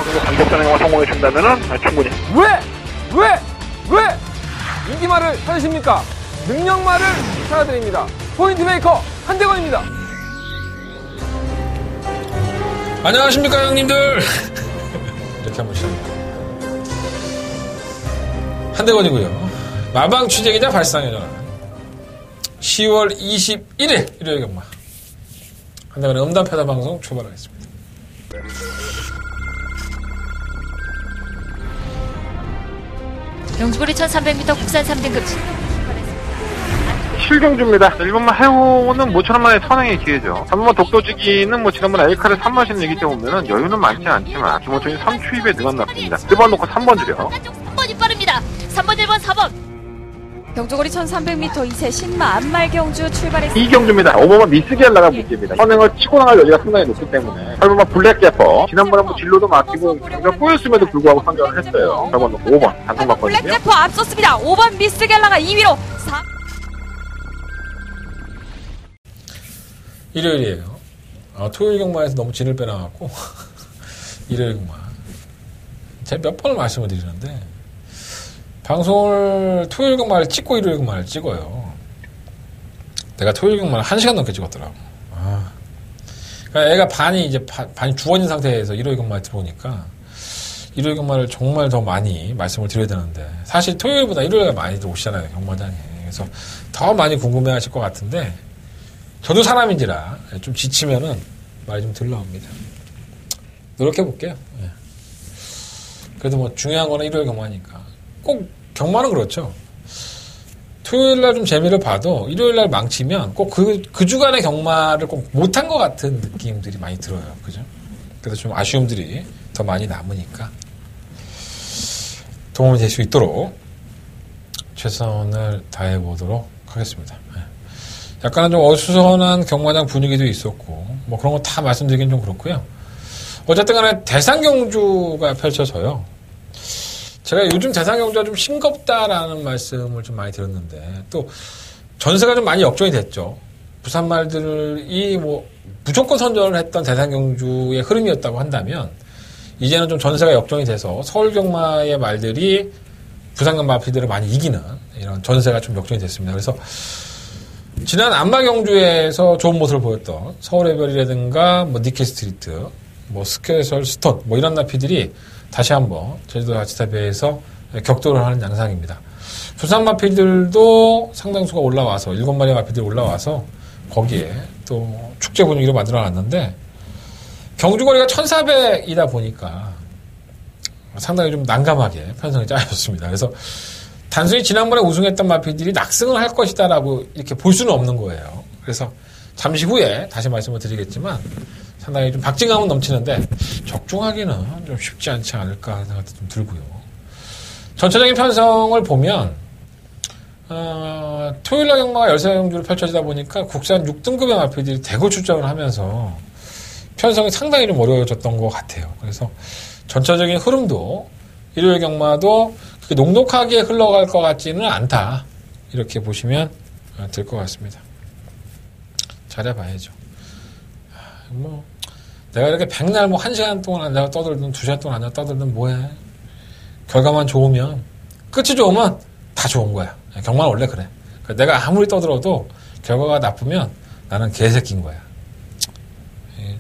정도 강력전에 성공해준다면은 충분히. 왜? 인기말을 찾으십니까? 능력말을 찾아드립니다. 포인트 메이커 한대건입니다. 안녕하십니까 형님들. 이렇게 한번 시작합니다. 한대건이고요. 마방 취재기자 발상의 10월 21일 일요일 경마 한대건의 음담패다 방송 출발하겠습니다. 영주거리 1300m 국산 3등급 7경주입니다. 1번만 해오는 모처럼만의 선행의 기회죠. 3번만 독도지기는 지난번 엘카를 3번씩 얘기 때 보면은 여유는 많지 않지만 주모총이 3추입에 능한났습니다. 1번 놓고 3번 주려. 3번이 빠릅니다. 3번, 1번, 4번. 경주거리 1300m 2세 신마 안말경주 출발했습니다. 2경주입니다. 5번만 미스기알라가 문제입니다. 선행을 치고 나갈 여지가 상당히 높기 때문에 8번만 블랙제퍼. 지난번에 진로도 맡기고 굉장히 꼬였음에도 불구하고 선정을 했어요. 8번 놓고 5번 단속 맞거든요. 블랙제퍼 앞섰습니다. 5번 미스갤라가 2위로 4. 일요일이에요. 토요일 경마에서 너무 진을 빼놔갖고 일요일 경마 제가 몇 번을 말씀을 드리는데 방송을 토요일 경마를 찍고 일요일 경마를 찍어요. 내가 토요일 경마를 1시간 넘게 찍었더라고. 그러니까 애가 반이 주어진 상태에서 일요일 경마에 들어오니까 일요일 경마를 정말 더 많이 말씀을 드려야 되는데 사실 토요일보다 일요일에 많이들 오시잖아요, 경마장에. 그래서 더 많이 궁금해 하실 것 같은데 저도 사람인지라 좀 지치면은 말이 좀 덜 나옵니다. 노력해 볼게요. 예. 그래도 중요한 거는 일요일 경마니까. 꼭 경마는 그렇죠. 토요일 날 좀 재미를 봐도 일요일 날 망치면 꼭 그 주간의 경마를 꼭 못한 것 같은 느낌들이 많이 들어요. 그죠? 그래서 좀 아쉬움들이 더 많이 남으니까 도움이 될 수 있도록 최선을 다해 보도록 하겠습니다. 예. 약간은 좀 어수선한 경마장 분위기도 있었고, 그런 거 다 말씀드리긴 좀 그렇고요. 어쨌든 간에 대상경주가 펼쳐져요. 제가 요즘 대상경주가 좀 싱겁다라는 말씀을 좀 많이 들었는데, 또 전세가 좀 많이 역전이 됐죠. 부산 말들이 무조건 선전을 했던 대상경주의 흐름이었다고 한다면, 이제는 좀 전세가 역전이 돼서 서울 경마의 말들이 부산 경마 마피들을 많이 이기는 이런 전세가 좀 역전이 됐습니다. 그래서 지난 안마경주에서 좋은 모습을 보였던 서울의 별이라든가 니키 스트리트, 스케설 스톤 이런 나피들이 다시 한번 제주도 아치타비에서 격돌을 하는 양상입니다. 부산 마피들도 상당수가 올라와서 7마리 마피들이 올라와서 거기에 또 축제 분위기로 만들어놨는데 경주거리가 1400이다 보니까 상당히 좀 난감하게 편성이 짜여졌습니다. 그래서 단순히 지난번에 우승했던 마피들이 낙승을 할 것이다라고 이렇게 볼 수는 없는 거예요. 그래서 잠시 후에 다시 말씀을 드리겠지만 상당히 좀 박진감은 넘치는데 적중하기는 좀 쉽지 않지 않을까 하는 생각도 좀 들고요. 전체적인 편성을 보면 토요일날 경마가 13경주로 펼쳐지다 보니까 국산 6등급의 마피들이 대거 출전을 하면서 편성이 상당히 좀 어려워졌던 것 같아요. 그래서 전체적인 흐름도 일요일 경마도 그렇게 녹록하게 흘러갈 것 같지는 않다. 이렇게 보시면 될 것 같습니다. 잘해봐야죠. 내가 이렇게 백날 1시간 동안 앉아 떠들든 2시간 동안 앉아 떠들든 뭐해. 결과만 좋으면, 끝이 좋으면 다 좋은 거야. 경마는 원래 그래. 내가 아무리 떠들어도 결과가 나쁘면 나는 개새끼인 거야.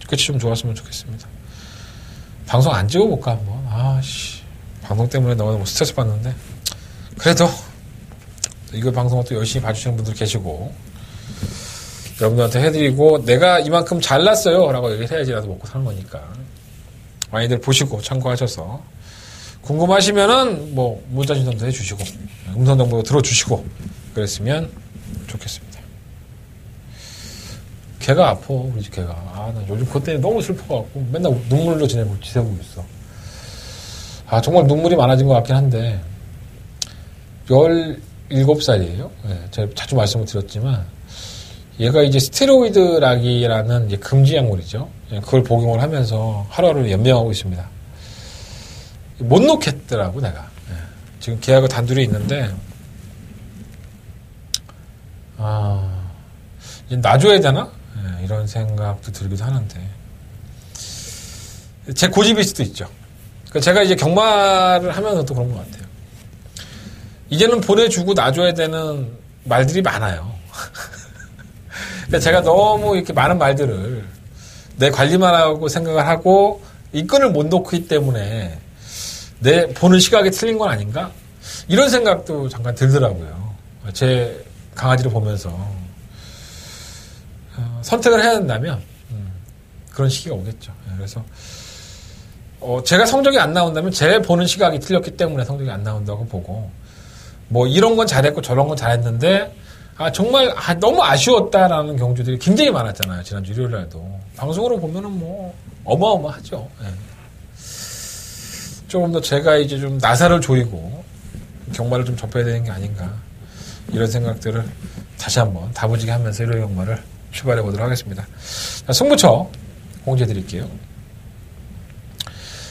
끝이 좀 좋았으면 좋겠습니다. 방송 안 찍어볼까 한번. 방송 때문에 너무 스트레스 받는데 그래도 이거 방송을 또 열심히 봐주시는 분들 계시고 여러분들한테 해드리고 내가 이만큼 잘났어요 라고 얘기를 해야지 나도 먹고 사는 거니까 많이들 보시고 참고하셔서 궁금하시면은 문자 신청도 해주시고 음성정보도 들어주시고 그랬으면 좋겠습니다. 개가 아파 우리 집 개가. 나 요즘 그것 때문에 너무 슬퍼갖고 맨날 눈물로 지내고 있어. 정말 눈물이 많아진 것 같긴 한데 17살이에요. 제가 자주 말씀을 드렸지만 얘가 이제 스테로이드 락이라는 이제 금지 약물이죠. 그걸 복용을 하면서 하루하루 연명하고 있습니다. 못 놓겠더라고 내가. 지금 계약을 단둘이 있는데 이제 놔줘야 되나? 이런 생각도 들기도 하는데 제 고집일 수도 있죠. 그러니까 제가 이제 경마를 하면서 또 그런 것 같아요. 이제는 보내주고 놔줘야 되는 말들이 많아요. 그러니까 제가 너무 이렇게 많은 말들을 내 관리만 하고 생각을 하고 이끈을 못 놓기 때문에 내 보는 시각이 틀린 건 아닌가? 이런 생각도 잠깐 들더라고요. 제 강아지를 보면서 선택을 해야 된다면 그런 시기가 오겠죠. 그래서 제가 성적이 안 나온다면 제 보는 시각이 틀렸기 때문에 성적이 안 나온다고 보고 뭐 이런 건 잘했고 저런 건 잘했는데 정말 너무 아쉬웠다라는 경주들이 굉장히 많았잖아요. 지난주 일요일날도 방송으로 보면은 뭐 어마어마하죠. 예. 조금 더 제가 이제 좀 나사를 조이고 경마를 좀 접해야 되는 게 아닌가 이런 생각들을 다시 한번 다부지게 하면서 일요일 경마를 출발해 보도록 하겠습니다. 자, 승부처 공지해 드릴게요.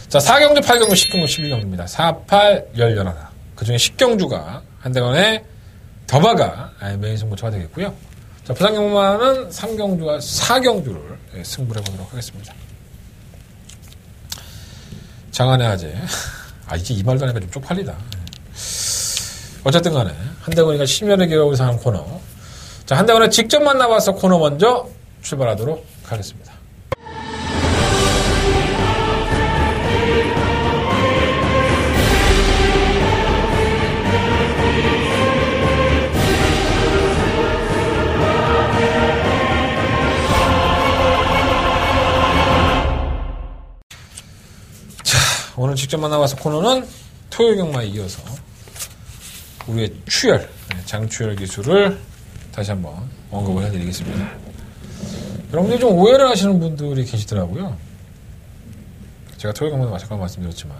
자, 4경주, 8경주, 10경주, 11경주입니다. 4, 8, 11. 그 중에 10경주가 한대건의 더바가 메인 승부처가 되겠고요. 자, 부산경마는 3경주와 4경주를 승부를 해보도록 하겠습니다. 장안의 아재. 이제 이 말도 하니까 좀 쪽팔리다. 어쨌든 간에 한대건이가 심혈의 기록을 하는 코너. 자, 한대건의 직접 만나봐서 코너 먼저 출발하도록 하겠습니다. 오늘 직접 만나봐서 코너는 토요일 경마에 이어서 우리의 추열, 장추열 기술을 다시 한번 언급을 해드리겠습니다. 여러분들이 좀 오해를 하시는 분들이 계시더라고요. 제가 토요일 경마도 마찬가지로 말씀드렸지만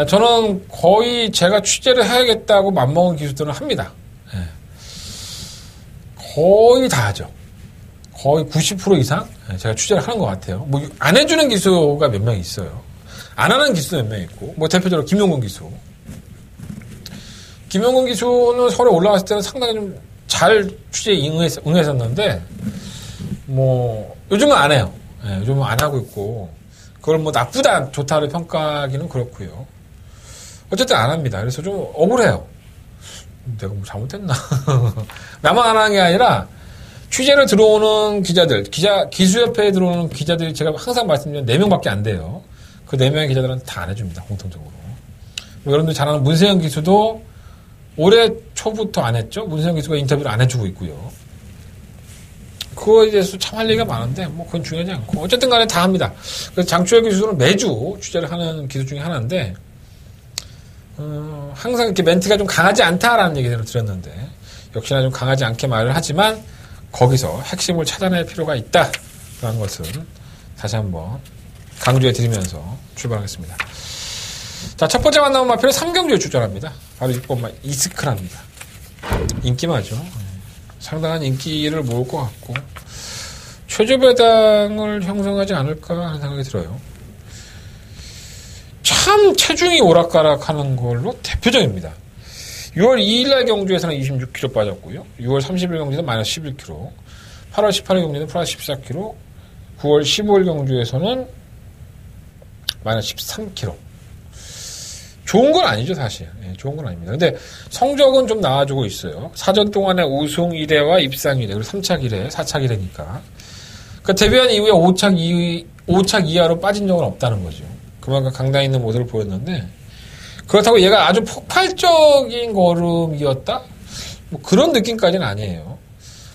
저는 거의 제가 취재를 해야겠다고 맘먹은 기술들은 합니다. 거의 다 하죠. 거의 90% 이상 제가 취재를 하는 것 같아요. 뭐 안 해주는 기수가 몇 명 있어요. 안 하는 기수도 몇 명 있고, 뭐 대표적으로 김용근 기수. 김용근 기수는 서울에 올라갔을 때는 상당히 좀 잘 취재에 응했었는데, 뭐 요즘은 안 해요. 요즘은 안 하고 있고, 그걸 뭐 나쁘다, 좋다를 평가하기는 그렇고요. 어쨌든 안 합니다. 그래서 좀 억울해요. 내가 뭐 잘못했나? 나만 안 하는 게 아니라 취재를 들어오는 기자들, 기수협회에 들어오는 기자들이 제가 항상 말씀드리는 4명밖에 안 돼요. 그 4명의 기자들은 다 안 해줍니다. 공통적으로. 뭐 여러분들 잘 아는 문세영 기수도 올해 초부터 안 했죠. 문세영 기수가 인터뷰를 안 해주고 있고요. 그거에 대해서 참 할 얘기가 많은데 뭐 그건 중요하지 않고 어쨌든 간에 다 합니다. 그래서 장추열 기수는 매주 취재를 하는 기수 중에 하나인데 항상 이렇게 멘트가 좀 강하지 않다라는 얘기들을 드렸는데 역시나 좀 강하지 않게 말을 하지만 거기서 핵심을 찾아낼 필요가 있다라는 것을 다시 한번 강조해 드리면서 출발하겠습니다. 자, 첫 번째 만나본 마표는 3경주에 출전합니다. 바로 6번마 이스크라입니다. 인기마죠. 상당한 인기를 모을 것 같고 최저배당을 형성하지 않을까 하는 생각이 들어요. 참 체중이 오락가락하는 걸로 대표적입니다. 6월 2일날 경주에서는 26kg 빠졌고요. 6월 30일 경주에서는 마이너스 11kg, 8월 18일 경주에서는 플러스 14kg, 9월 15일 경주에서는 마이너스 13kg. 좋은 건 아니죠, 사실. 좋은 건 아닙니다. 근데 성적은 좀 나아지고 있어요. 사전 동안에 우승 1회와 입상 1회, 그리고 3착 1회, 4착 1회니까. 그러니까 데뷔한 이후에 5착 이하로 빠진 적은 없다는 거죠. 그만큼 강단 있는 모습을 보였는데, 그렇다고 얘가 아주 폭발적인 걸음이었다? 뭐 그런 느낌까지는 아니에요.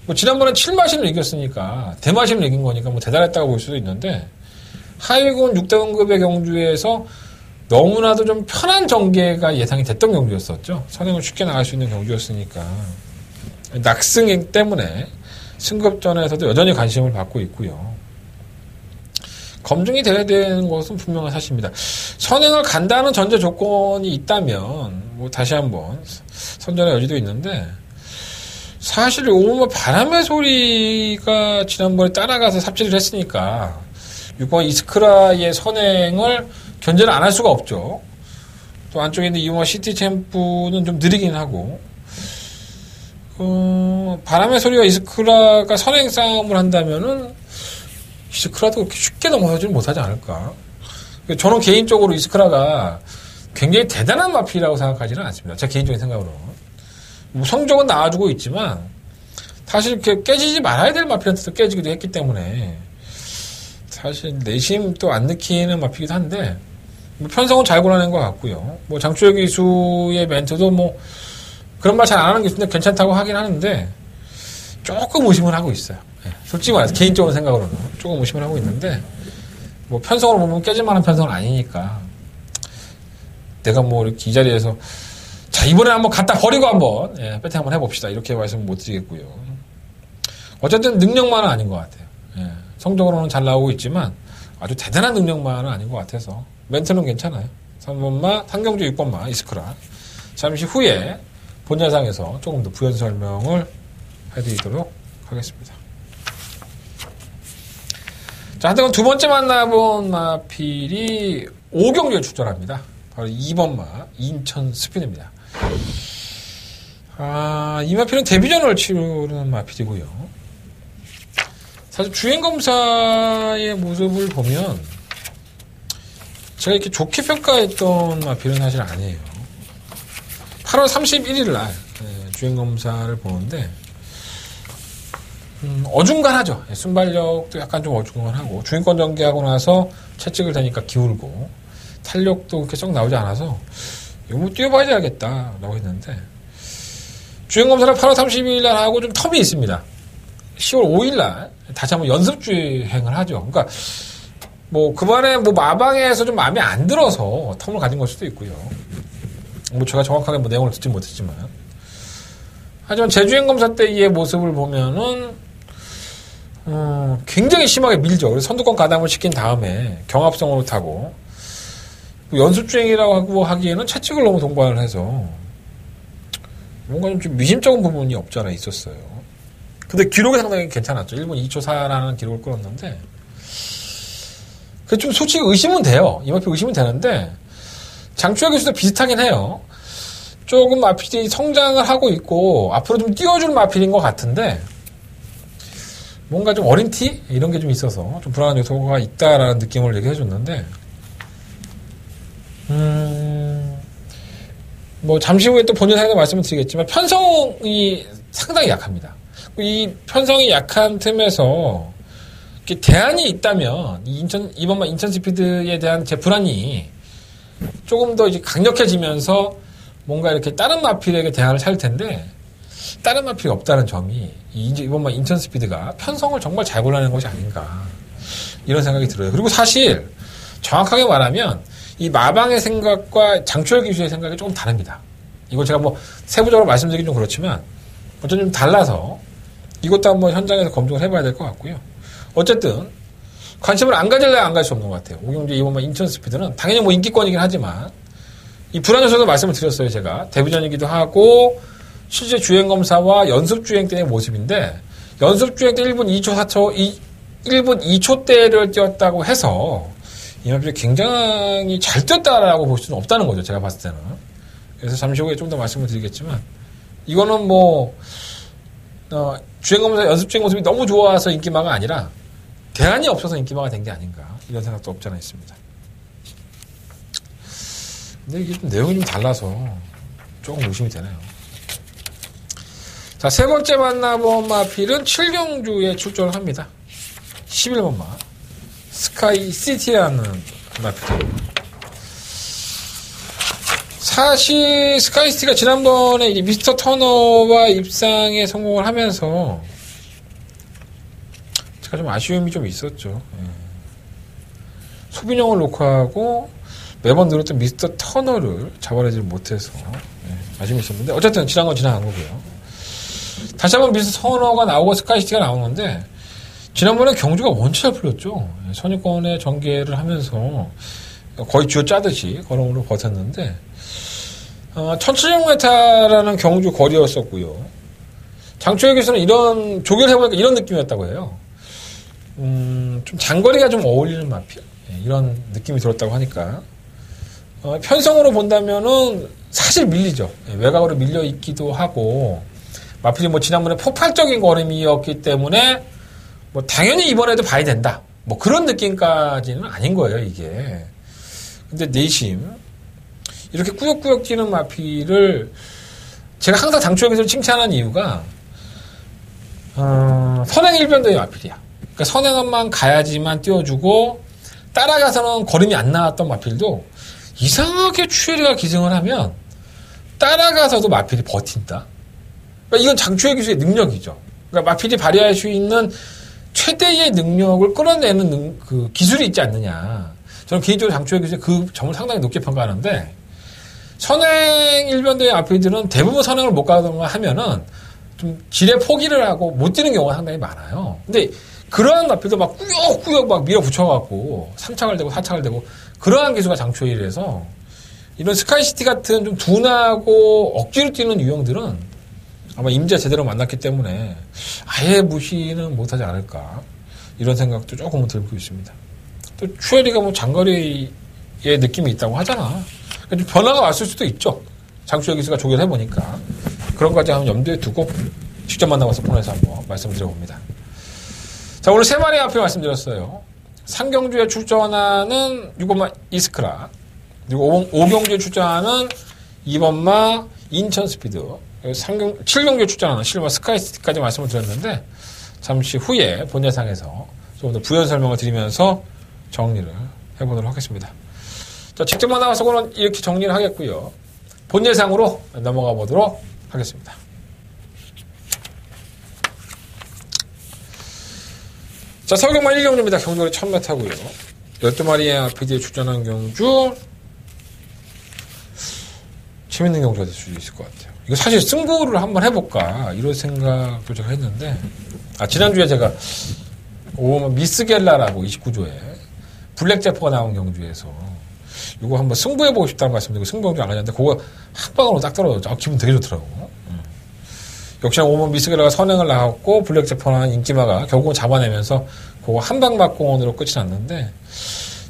뭐 지난번에 7마신을 이겼으니까, 대마신을 이긴 거니까 뭐 대단했다고 볼 수도 있는데, 하위군 6등급의 경주에서 너무나도 좀 편한 전개가 예상이 됐던 경주였었죠. 선행을 쉽게 나갈 수 있는 경주였으니까. 낙승 때문에 승급전에서도 여전히 관심을 받고 있고요. 검증이 돼야 되는 것은 분명한 사실입니다. 선행을 간다는 전제 조건이 있다면 뭐 다시 한번 선전의 여지도 있는데 사실 오늘 바람의 소리가 지난번에 따라가서 삽질을 했으니까 6번 이스크라의 선행을 견제를 안 할 수가 없죠. 또 안쪽에 있는 이용화 시티 챔프는 좀 느리긴 하고 바람의 소리와 이스크라가 선행 싸움을 한다면은 이스크라도 그렇게 쉽게 넘어서지는 못하지 않을까 저는 개인적으로 이스크라가 굉장히 대단한 마필이라고 생각하지는 않습니다. 제 개인적인 생각으로는. 뭐 성적은 나와주고 있지만 사실 이렇게 깨지지 말아야 될 마필한테도 깨지기도 했기 때문에 사실 내심 또 안 느끼는 마필이기도 한데 뭐 편성은 잘 골라낸 것 같고요. 뭐 장추혁 기수의 멘트도 뭐 그런 말 잘 안 하는 기수인데 괜찮다고 하긴 하는데 조금 의심을 하고 있어요. 솔직히 말해서 개인적인 생각으로는 조금 의심을 하고 있는데 뭐 편성으로 보면 깨질 만한 편성은 아니니까 내가 뭐 이렇게 이 자리에서 자 이번에 한번 갖다 버리고 한번 배팅 한번 해봅시다 이렇게 말씀은 못 드리겠고요. 어쨌든 능력만은 아닌 것 같아요. 성적으로는 잘 나오고 있지만 아주 대단한 능력만은 아닌 것 같아서 멘트는 괜찮아요. 3번마 상경주 6번마 이스크라 잠시 후에 본야상에서 조금 더 부연 설명을 해드리도록 하겠습니다. 자, 한때는 두 번째 만나본 마필이 5경주에 출전합니다. 바로 2번마 인천 스피드입니다. 이 마필은 데뷔전을 치르는 마필이고요. 사실 주행검사의 모습을 보면 제가 이렇게 좋게 평가했던 마필은 사실 아니에요. 8월 31일 날 주행검사를 보는데 어중간하죠. 순발력도 약간 좀 어중간하고 주행권 전개하고 나서 채찍을 대니까 기울고 탄력도 그렇게 썩 나오지 않아서 이거 뭐 뛰어봐야 알겠다라고 했는데 주행검사를 8월 30일 날 하고 좀 텀이 있습니다. 10월 5일 날 다시 한번 연습 주행을 하죠. 그러니까 뭐 그번에 뭐 마방에서 좀 마음에 안 들어서 텀을 가진 걸 수도 있고요. 뭐 제가 정확하게 뭐 내용을 듣지 못했지만 하지만 재주행검사 때의 모습을 보면은 굉장히 심하게 밀죠. 그래서 선두권 가담을 시킨 다음에 경합성으로 타고 연습주행이라고 하고 하기에는 채찍을 너무 동반을 해서 뭔가 좀 미심쩍은 부분이 없지 않아 있었어요. 근데 기록이 상당히 괜찮았죠. 1분 2초 4라는 기록을 끌었는데 그 좀 솔직히 의심은 돼요. 이 마필 의심은 되는데 장추혁 교수도 비슷하긴 해요. 조금 마필이 성장을 하고 있고 앞으로 좀 띄워줄 마필인 것 같은데 뭔가 좀 어린 티? 이런 게 좀 있어서 좀 불안한 요소가 있다라는 느낌을 얘기해 줬는데 뭐 잠시 후에 또 본인 사연에 말씀을 드리겠지만 편성이 상당히 약합니다. 이 편성이 약한 틈에서 대안이 있다면 이번만 인천 스피드에 대한 제 불안이 조금 더 이제 강력해지면서 뭔가 이렇게 다른 마필에게 대안을 찾을 텐데 다른 마필이 없다는 점이 이번만 인천 스피드가 편성을 정말 잘 골라낸 것이 아닌가 이런 생각이 들어요. 그리고 사실 정확하게 말하면 이 마방의 생각과 장추혁 기수의 생각이 조금 다릅니다. 이거 제가 뭐 세부적으로 말씀드리긴 좀 그렇지만 어쨌든 좀 달라서 이것도 한번 현장에서 검증을 해봐야 될 것 같고요. 어쨌든 관심을 안 가질래야 안 갈 수 없는 것 같아요. 오경주 이번만 인천 스피드는 당연히 뭐 인기권이긴 하지만 이 불안 요소도 말씀을 드렸어요. 제가 데뷔전이기도 하고 실제 주행검사와 연습주행 때의 모습인데 연습주행 때 1분 2초 4초 1분 2초대를 뛰었다고 해서 이 마필이 굉장히 잘 뛰었다라고 볼 수는 없다는 거죠. 제가 봤을 때는. 그래서 잠시 후에 좀 더 말씀을 드리겠지만 이거는 뭐 주행검사 연습주행 모습이 너무 좋아서 인기마가 아니라 대안이 없어서 인기마가 된 게 아닌가 이런 생각도 없지 않아 있습니다. 근데 이게 좀 내용이 좀 달라서 조금 의심이 되네요. 자, 세 번째 만나본 마필은 7경주에 출전을 합니다. 11번마 스카이 시티라는 마필이에요. 사실 스카이 시티가 지난번에 이제 미스터 터너와 입상에 성공을 하면서 제가 좀 아쉬움이 좀 있었죠. 소빈형을 놓고 하고 매번 늘었던 미스터 터너를 잡아내지 못해서 아쉬움이 있었는데 어쨌든 지난 건 지나간 거고요. 다시 한번 미스터 터너가 나오고 스카이시티가 나오는데 지난번에 경주가 원체 잘 풀렸죠. 선유권의 전개를 하면서 거의 쥐어 짜듯이 걸음으로 버텼는데 1700m라는 경주 거리였었고요. 장추혁에서는 이런 조교를 해보니까 이런 느낌이었다고 해요. 좀 장거리가 좀 어울리는 마필 이런 느낌이 들었다고 하니까 편성으로 본다면은 사실 밀리죠. 외곽으로 밀려 있기도 하고 마필이 뭐 지난번에 폭발적인 걸음이었기 때문에 뭐 당연히 이번에도 봐야 된다. 뭐 그런 느낌까지는 아닌 거예요. 이게 근데 내심 이렇게 꾸역꾸역 뛰는 마필을 제가 항상 당초에서 칭찬하는 이유가 선행일변도의 마필이야. 그러니까 선행만 가야지만 띄워주고 따라가서는 걸음이 안 나왔던 마필도 이상하게 추에리가 기승을 하면 따라가서도 마필이 버틴다. 그러니까 이건 장추의 기술의 능력이죠. 그러니까 마필이 발휘할 수 있는 최대의 능력을 끌어내는 그 기술이 있지 않느냐. 저는 개인적으로 장추의 기술의 그 점을 상당히 높게 평가하는데 선행 일변도의 마필들은 대부분 선행을 못 가거나 하면은 좀 질에 포기를 하고 못 뛰는 경우가 상당히 많아요. 근데 그러한 마필도 막 꾸역꾸역 막 밀어붙여갖고 3착을 대고 4착을 대고 그러한 기수가 장초일이라서 이런 스카이시티 같은 좀 둔하고 억지로 뛰는 유형들은 아마 임자 제대로 만났기 때문에 아예 무시는 못하지 않을까 이런 생각도 조금은 들고 있습니다. 또 추에리가 뭐 장거리의 느낌이 있다고 하잖아. 좀 변화가 왔을 수도 있죠. 장추의 기수가 조결해보니까 그런 것까지 한번 염두에 두고 직접 만나봐서 폰에서 한번 말씀드려봅니다. 자, 오늘 세 마리 앞에 말씀드렸어요. 상경주에 출전하는 6번마 이스크라, 그리고 5경주에 출전하는 2번마 인천스피드, 7경주에 출전하는 실버 스카이시티까지 말씀을 드렸는데 잠시 후에 본 예상에서 좀 더 부연 설명을 드리면서 정리를 해보도록 하겠습니다. 자, 직접 만나봐서는 이렇게 정리를 하겠고요. 본 예상으로 넘어가 보도록 하겠습니다. 자, 서경마 1경주입니다. 경주거리 1000m고요. 12마리의 RPD에 출전한 경주. 재밌는 경주가 될 수 있을 것 같아요. 이거 사실 승부를 한번 해볼까 이런 생각도 제가 했는데 지난주에 제가 미스겔라라고 29조에 블랙제퍼가 나온 경주에서 이거 한번 승부해보고 싶다는 말씀드리고 승부경주 안 가졌는데 그거 한 방으로 딱 떨어졌죠. 기분 되게 좋더라고. 역시나 5번 미스겔라가 선행을 나왔고 블랙제퍼는 인기마가 결국은 잡아내면서 그거 한방 막공원으로 끝이 났는데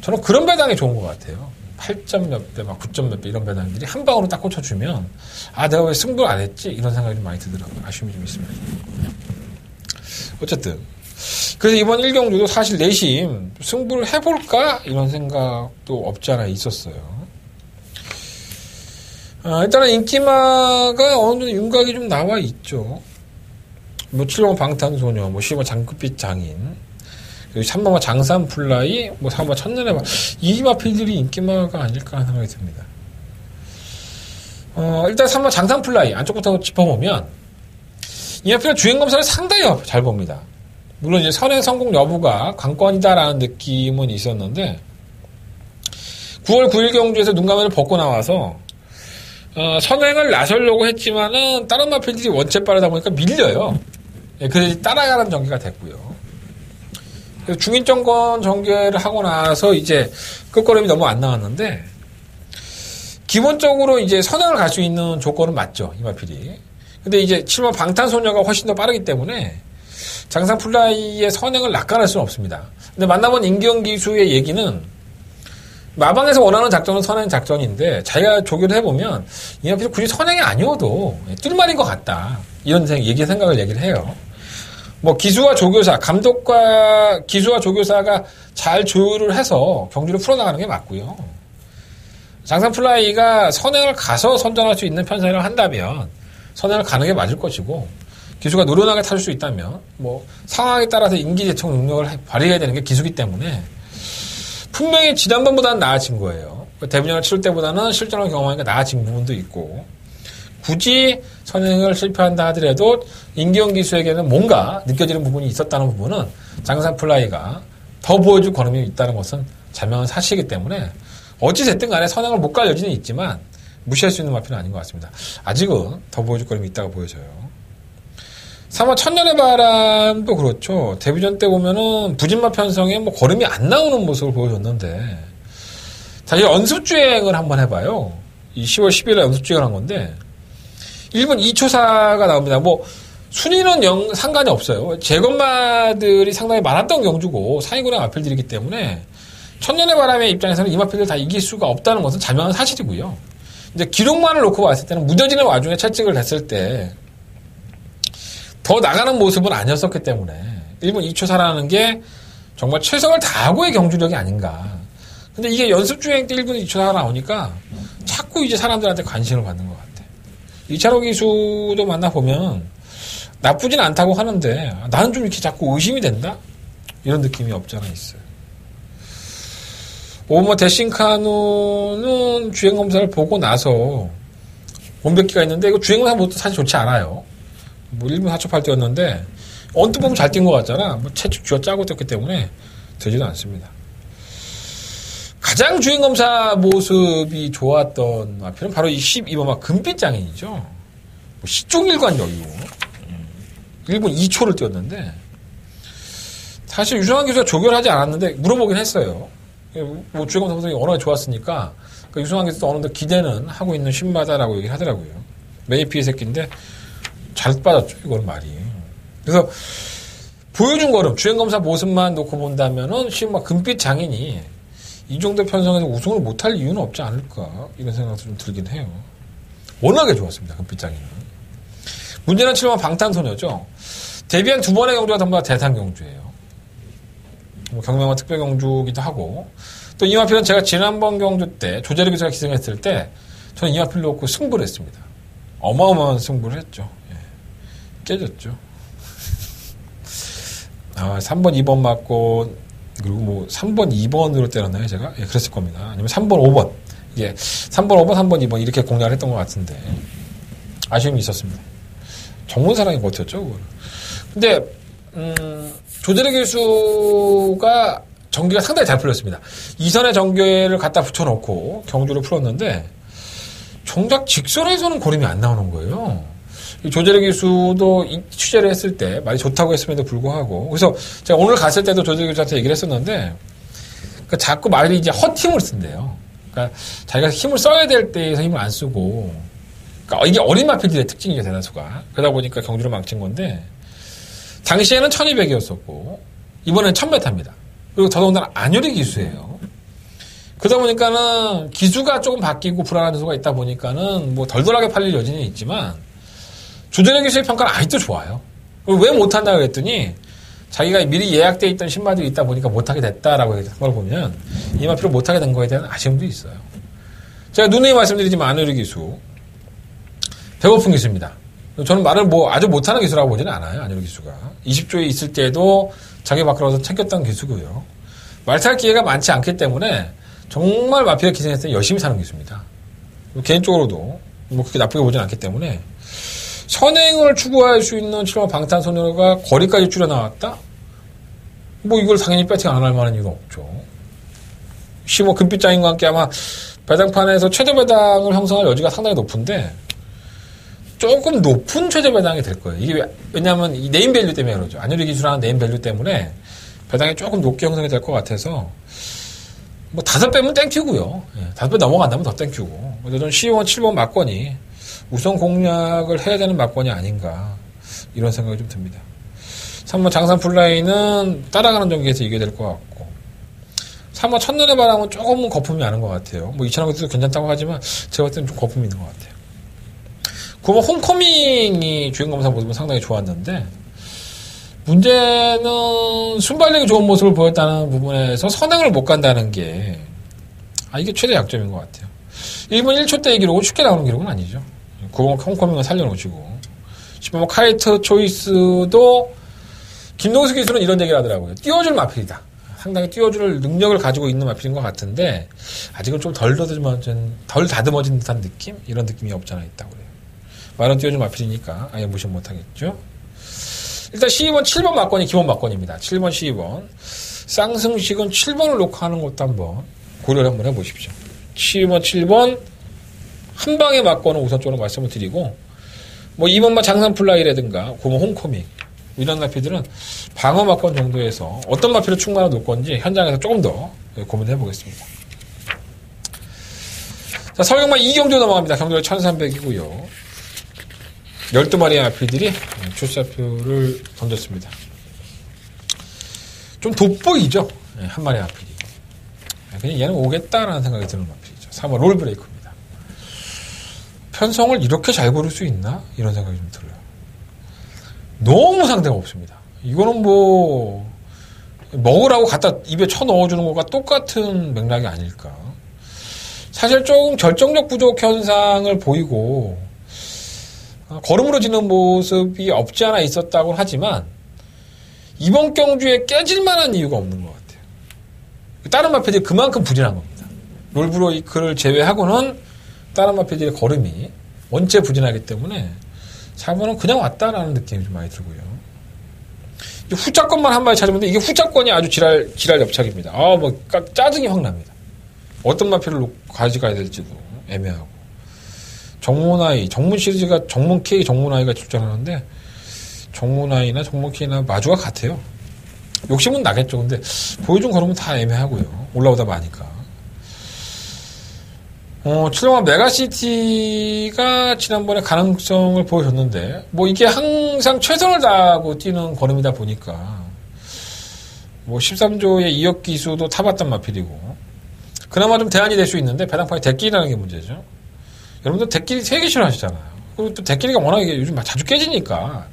저는 그런 배당이 좋은 것 같아요. 8점 몇 배, 막 9점 몇 배 이런 배당들이 한 방으로 딱 꽂혀주면 내가 왜 승부를 안 했지? 이런 생각이 좀 많이 들더라고요. 아쉬움이 좀 있습니다. 어쨌든 그래서 이번 1경주도 사실 내심 승부를 해볼까? 이런 생각도 없지 않아 있었어요. 일단은 인기마가 어느 정도 윤곽이 좀 나와 있죠. 뭐 7번 방탄소녀, 뭐 10번 장급빛 장인, 그리고 3번마 장산플라이, 뭐 4번마 첫눈에 이 마필들이 인기마가 아닐까 하는 생각이 듭니다. 일단 3번 장산플라이 안쪽부터 짚어보면 이 마필은 주행검사를 상당히 잘 봅니다. 물론 이제 선행 성공 여부가 관건이다라는 느낌은 있었는데 9월 9일 경주에서 눈가면을 벗고 나와서 선행을 나서려고 했지만은 다른 마필들이 원체 빠르다 보니까 밀려요. 그래서 따라가는 전개가 됐고요. 그래서 중인정권 전개를 하고 나서 이제 끝걸음이 너무 안 나왔는데 기본적으로 이제 선행을 갈 수 있는 조건은 맞죠, 이 마필이. 근데 이제 7번 방탄소녀가 훨씬 더 빠르기 때문에 장산플라이의 선행을 낚아낼 수는 없습니다. 근데 만나본 임경기수의 얘기는 마방에서 원하는 작전은 선행 작전인데 자기가 조교를 해보면 이 마필이 굳이 선행이 아니어도 뜰말인 것 같다. 이런 생각을 얘기를 해요. 뭐 기수와 조교사, 감독과 기수와 조교사가 잘 조율을 해서 경주를 풀어나가는 게 맞고요. 장산플라이가 선행을 가서 선전할 수 있는 편성을 한다면 선행을 가는 게 맞을 것이고 기수가 노련하게 탈 수 있다면 뭐 상황에 따라서 인기제청 능력을 발휘해야 되는 게 기수기 때문에 분명히 지난번보다는 나아진 거예요. 대분양을 치를 때보다는 실전을 경험하니까 나아진 부분도 있고 굳이 선행을 실패한다 하더라도 임기영 기수에게는 뭔가 느껴지는 부분이 있었다는 부분은 장산플라이가 더 보여줄 걸음이 있다는 것은 자명한 사실이기 때문에 어찌됐든 간에 선행을 못 갈 여지는 있지만 무시할 수 있는 마필은 아닌 것 같습니다. 아직은 더 보여줄 걸음이 있다고 보여져요. 3화 천년의 바람도 그렇죠. 데뷔전 때 보면은 부진마 편성에 뭐 걸음이 안 나오는 모습을 보여줬는데 다시 연습주행을 한번 해봐요. 이 10월 10일에 연습주행을 한 건데 1분 2초사가 나옵니다. 뭐 순위는 상관이 없어요. 제건마들이 상당히 많았던 경주고 상위군의 마필들이기 때문에 천년의 바람의 입장에서는 이 마필들 다 이길 수가 없다는 것은 자명한 사실이고요. 이제 기록만을 놓고 봤을 때는 무뎌지는 와중에 채찍을 냈을 때 더 나가는 모습은 아니었었기 때문에 1분 2초사라는 게 정말 최선을 다하고의 경주력이 아닌가 근데 이게 연습 주행 때 1분 2초가 나오니까 자꾸 이제 사람들한테 관심을 받는 것 같아. 이찬호 기수도 만나보면 나쁘진 않다고 하는데 나는 좀 이렇게 자꾸 의심이 된다? 이런 느낌이 없지 않아 있어요. 오버 데싱카누는 주행검사를 보고 나서 몸뱉기가 있는데 이거 주행검사 모두 사실 좋지 않아요. 뭐 1분 4초 8대였는데 언뜻 보면 잘 뛴 것 같잖아. 뭐 채축 쥐어 짜고 뛰었기 때문에 되지도 않습니다. 가장 주행검사 모습이 좋았던 마필은 바로 이 12번 막 금빛 장인이죠. 뭐 시종일관 여유. 1분 2초를 뛰었는데 사실 유승환 교수가 조결하지 않았는데 물어보긴 했어요. 뭐 주행검사 모습이 워낙 좋았으니까 유승환 교수도 어느 정도 기대는 하고 있는 신마다라고 얘기를 하더라고요. 메이피의 새끼인데 잘 빠졌죠. 이건 말이. 그래서 보여준 거는 주행검사 모습만 놓고 본다면은 지금 금빛 장인이 이 정도 편성에서 우승을 못할 이유는 없지 않을까 이런 생각도 좀 들긴 해요. 워낙에 좋았습니다. 금빛 장인은. 문제는 7번 방탄소녀죠. 데뷔한 2번의 경주가 전부 다 대상 경주예요. 뭐 경명한 특별 경주기도 하고 또 이마필은 제가 지난번 경주 때 조재력 기수가 기승했을 때 저는 이마필 놓고 승부를 했습니다. 어마어마한 승부를 했죠. 예. 깨졌죠. 3번, 2번 맞고 그리고 뭐 3번, 2번으로 때렸나요 제가? 예, 그랬을 겁니다. 아니면 3번, 5번. 이게 3번, 5번, 3번, 2번 이렇게 공략을 했던 것 같은데 아쉬움이 있었습니다. 전문사랑이 버텼죠 그걸. 근데 조재력 교수가 전기가 상당히 잘 풀렸습니다. 이선의 전기를 갖다 붙여놓고 경주를 풀었는데 정작 직선에서는 고름이 안 나오는 거예요. 조재력 교수도 취재를 했을 때 말이 좋다고 했음에도 불구하고 그래서 제가 오늘 갔을 때도 조재력 교수한테 얘기를 했었는데 그러니까 자꾸 말이 이제 헛힘을 쓴대요. 그러니까 자기가 힘을 써야 될 때에서 힘을 안 쓰고 그러니까 이게 어린 마필들의 특징이죠 대다수가. 그러다 보니까 경주를 망친 건데 당시에는 1200이었었고 이번에는 1000m입니다. 그리고 더더군다나 안효리 기수예요. 그러다 보니까는 기수가 조금 바뀌고 불안한 요소가 있다 보니까는 뭐 덜덜하게 팔릴 여지는 있지만 조재력 기수의 평가는 아직도 좋아요. 왜 못한다고 그랬더니 자기가 미리 예약돼 있던 신마들이 있다 보니까 못하게 됐다라고 한 걸 보면 이마필로 못하게 된 거에 대한 아쉬움도 있어요. 제가 누누이 말씀드리지만 안효리 기수 배고픈 기수입니다. 저는 말을 뭐 아주 못하는 기수라고 보지는 않아요. 안효리 기수가 20조에 있을 때도 자기 밖으로서 챙겼던 기수고요. 말탈 기회가 많지 않기 때문에 정말 마필에 기생했을 때 열심히 사는 기수입니다. 개인적으로도 뭐 그렇게 나쁘게 보지는 않기 때문에 선행을 추구할 수 있는 7번 방탄소녀가 거리까지 줄여 나왔다? 뭐 이걸 당연히 배팅 안 할 만한 이유는 없죠. 15 금빛장인과 함께 아마 배당판에서 최저 배당을 형성할 여지가 상당히 높은데 조금 높은 최저 배당이 될 거예요. 이게 왜냐하면 이 네임밸류 때문에 그러죠. 안효리 기수라는 네임밸류 때문에 배당이 조금 높게 형성이 될 것 같아서 뭐 5배면 땡큐고요. 5배 넘어간다면 더 땡큐고. 그래서 저는 12번, 7번 막권이 우선 공략을 해야 되는 막권이 아닌가 이런 생각이 좀 듭니다. 3번 장산 플라이는 따라가는 전기에서 이겨야 될 것 같고 3번 첫눈의 바람은 조금은 거품이 나는 것 같아요. 뭐 이찬원 기수도 괜찮다고 하지만 제가 봤을 때는 좀 거품이 있는 것 같아요. 9번 홈커밍이 주행검사 모습은 상당히 좋았는데 문제는 순발력이 좋은 모습을 보였다는 부분에서 선행을 못 간다는 게 이게 최대 약점인 것 같아요. 1분 1초 대의 기록은 쉽게 나오는 기록은 아니죠. 9번 홈커밍을 살려놓으시고 10번 카이트 초이스도 김동수 기수는 이런 얘기를 하더라고요. 띄워줄 마필이다. 상당히 띄워줄 능력을 가지고 있는 마필인 것 같은데 아직은 좀 덜 다듬어진 듯한 느낌? 이런 느낌이 없지 않아 있다고 그래요. 말은 띄워줄 마필이니까 아예 무시 못하겠죠. 일단 12번, 7번 막권이 기본 막권입니다. 7번, 12번. 쌍승식은 7번을 놓고 하는 것도 한번 고려를 한번 해보십시오. 12번, 7번 한 방의 막권은 우선적으로 말씀을 드리고 뭐 2번만 장산플라이라든가 9번 홈커밍 이런 마필들은 방어 막권 정도에서 어떤 마필을 충분히 놓을 건지 현장에서 조금 더 고민해 보겠습니다. 자, 서울경마 2경주 넘어갑니다. 경주가 1300이고요. 12마리의 마필들이 출사표를 던졌습니다. 좀 돋보이죠? 한 마리의 마필이. 그냥 얘는 오겠다라는 생각이 드는 마필이죠. 3번 롤브레이커입니다. 편성을 이렇게 잘 고를 수 있나? 이런 생각이 좀 들어요. 너무 상대가 없습니다. 이거는 뭐 먹으라고 갖다 입에 쳐 넣어주는 것과 똑같은 맥락이 아닐까. 사실 조금 결정력 부족 현상을 보이고 걸음으로 지는 모습이 없지 않아 있었다고 하지만 이번 경주에 깨질 만한 이유가 없는 것 같아요. 다른 마필들이 그만큼 부진한 겁니다. 롤브레이크를 제외하고는 다른 마필들의 걸음이 원체 부진하기 때문에 4번은 그냥 왔다라는 느낌이 좀 많이 들고요. 후자권만 한 마리 찾으면 이게 후자권이 아주 지랄 엽착입니다. 짜증이 확 납니다. 어떤 마필을 가져가야 될지도 애매하고. 정문아이, 정문 시리즈가 정문 K, 정문아이가 출전하는데 정문아이나 정문 K나 마주가 같아요. 욕심은 나겠죠. 근데 보여준 걸음은 다 애매하고요. 올라오다 마니까. 7번 메가시티가 지난번에 가능성을 보여줬는데 이게 항상 최선을 다하고 뛰는 걸음이다 보니까 13조의 이역 기수도 타봤던 마필이고 그나마 좀 대안이 될 수 있는데 배당판에 대끼리라는 게 문제죠. 여러분들 대끼리 되게 싫어하시잖아요. 그리고 또 대끼리가 워낙에 요즘 자주 깨지니까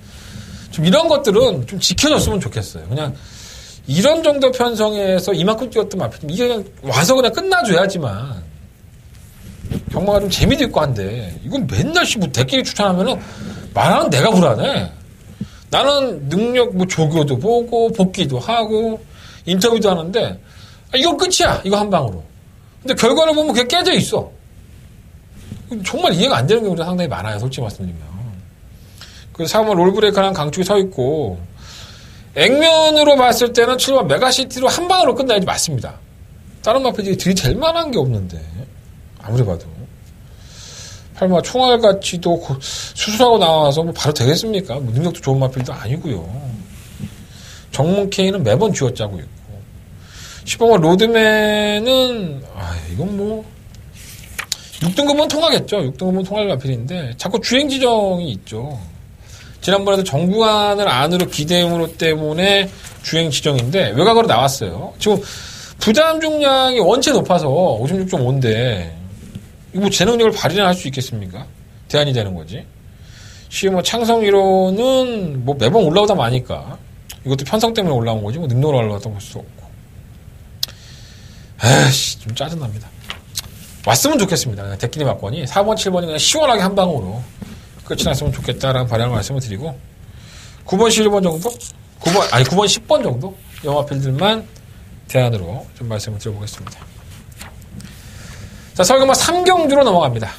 좀 이런 것들은 좀 지켜줬으면 좋겠어요. 그냥 이런 정도 편성에서 이만큼 뛰었던 마필 이게 그냥 와서 그냥 끝나줘야지만 경마가 좀 재미도 있고 한데 이건 맨날 대끼리 추천하면은 말하는 내가 불안해. 나는 능력 조교도 보고 복귀도 하고 인터뷰도 하는데 이건 끝이야. 이거 한 방으로. 근데 결과를 보면 그게 깨져 있어. 정말 이해가 안 되는 경우가 상당히 많아요. 솔직히 말씀드리면. 그래서 4번 롤브레이크랑 강축이 서 있고 액면으로 봤을 때는 7번 메가시티로 한 방으로 끝나야지 맞습니다. 다른 마필들이 들이댈 만한 게 없는데 아무리 봐도 8번 총알같이도 수술하고 나와서 바로 되겠습니까? 능력도 좋은 마필도 아니고요. 정문 K는 매번 쥐어짜고 있고 10번 로드맨은 이건 6등급은 통하겠죠. 6등급은 통할 마필인데 자꾸 주행 지정이 있죠. 지난번에도 정구간을 안으로 기대음으로 때문에 주행 지정인데 외곽으로 나왔어요. 지금 부담 중량이 원체 높아서 56.5인데 이거 제 능력을 발휘를 할 수 있겠습니까? 대안이 되는 거지. 시험 창성 1호는 매번 올라오다 마니까 이것도 편성 때문에 올라온 거지 능력으로 올라왔다고 볼 수 없고. 좀 짜증납니다. 왔으면 좋겠습니다. 그냥 대끼리 막건이 4번, 7번이 그냥 시원하게 한 방으로 끝이 났으면 좋겠다라는 바람을 말씀을 드리고 9번, 11번 정도? 9번, 10번 정도? 영화필들만 대안으로 좀 말씀을 드려보겠습니다. 자, 설경마 3경주로 넘어갑니다.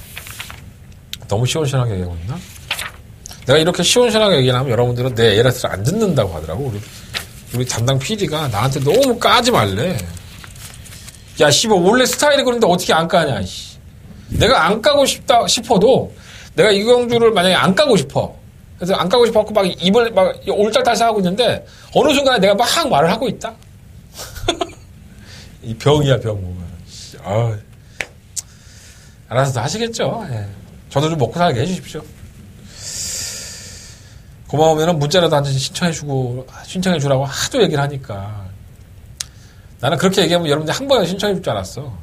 너무 시원시원하게 얘기하고 있나? 내가 이렇게 시원시원하게 얘기하면 여러분들은 내 에라스를 안 듣는다고 하더라고. 우리 담당 PD가 나한테 너무 까지 말래. 야, 원래 스타일이 그런데 어떻게 안 까냐, 씨. 내가 안 까고 싶어도 내가 이 경주를 만약에 안 까고 싶어. 그래서 안 까고 싶어갖고 입을 올짤달싹 하고 있는데 어느 순간에 내가 막 말을 하고 있다? 이 병이야, 병 보면. 알아서 하시겠죠. 예. 저도 좀 먹고 살게 해주십시오. 고마우면 문자라도 한 잔씩 신청해주라고 하도 얘기를 하니까. 나는 그렇게 얘기하면 여러분들이 한 번에 신청해줄 줄 알았어.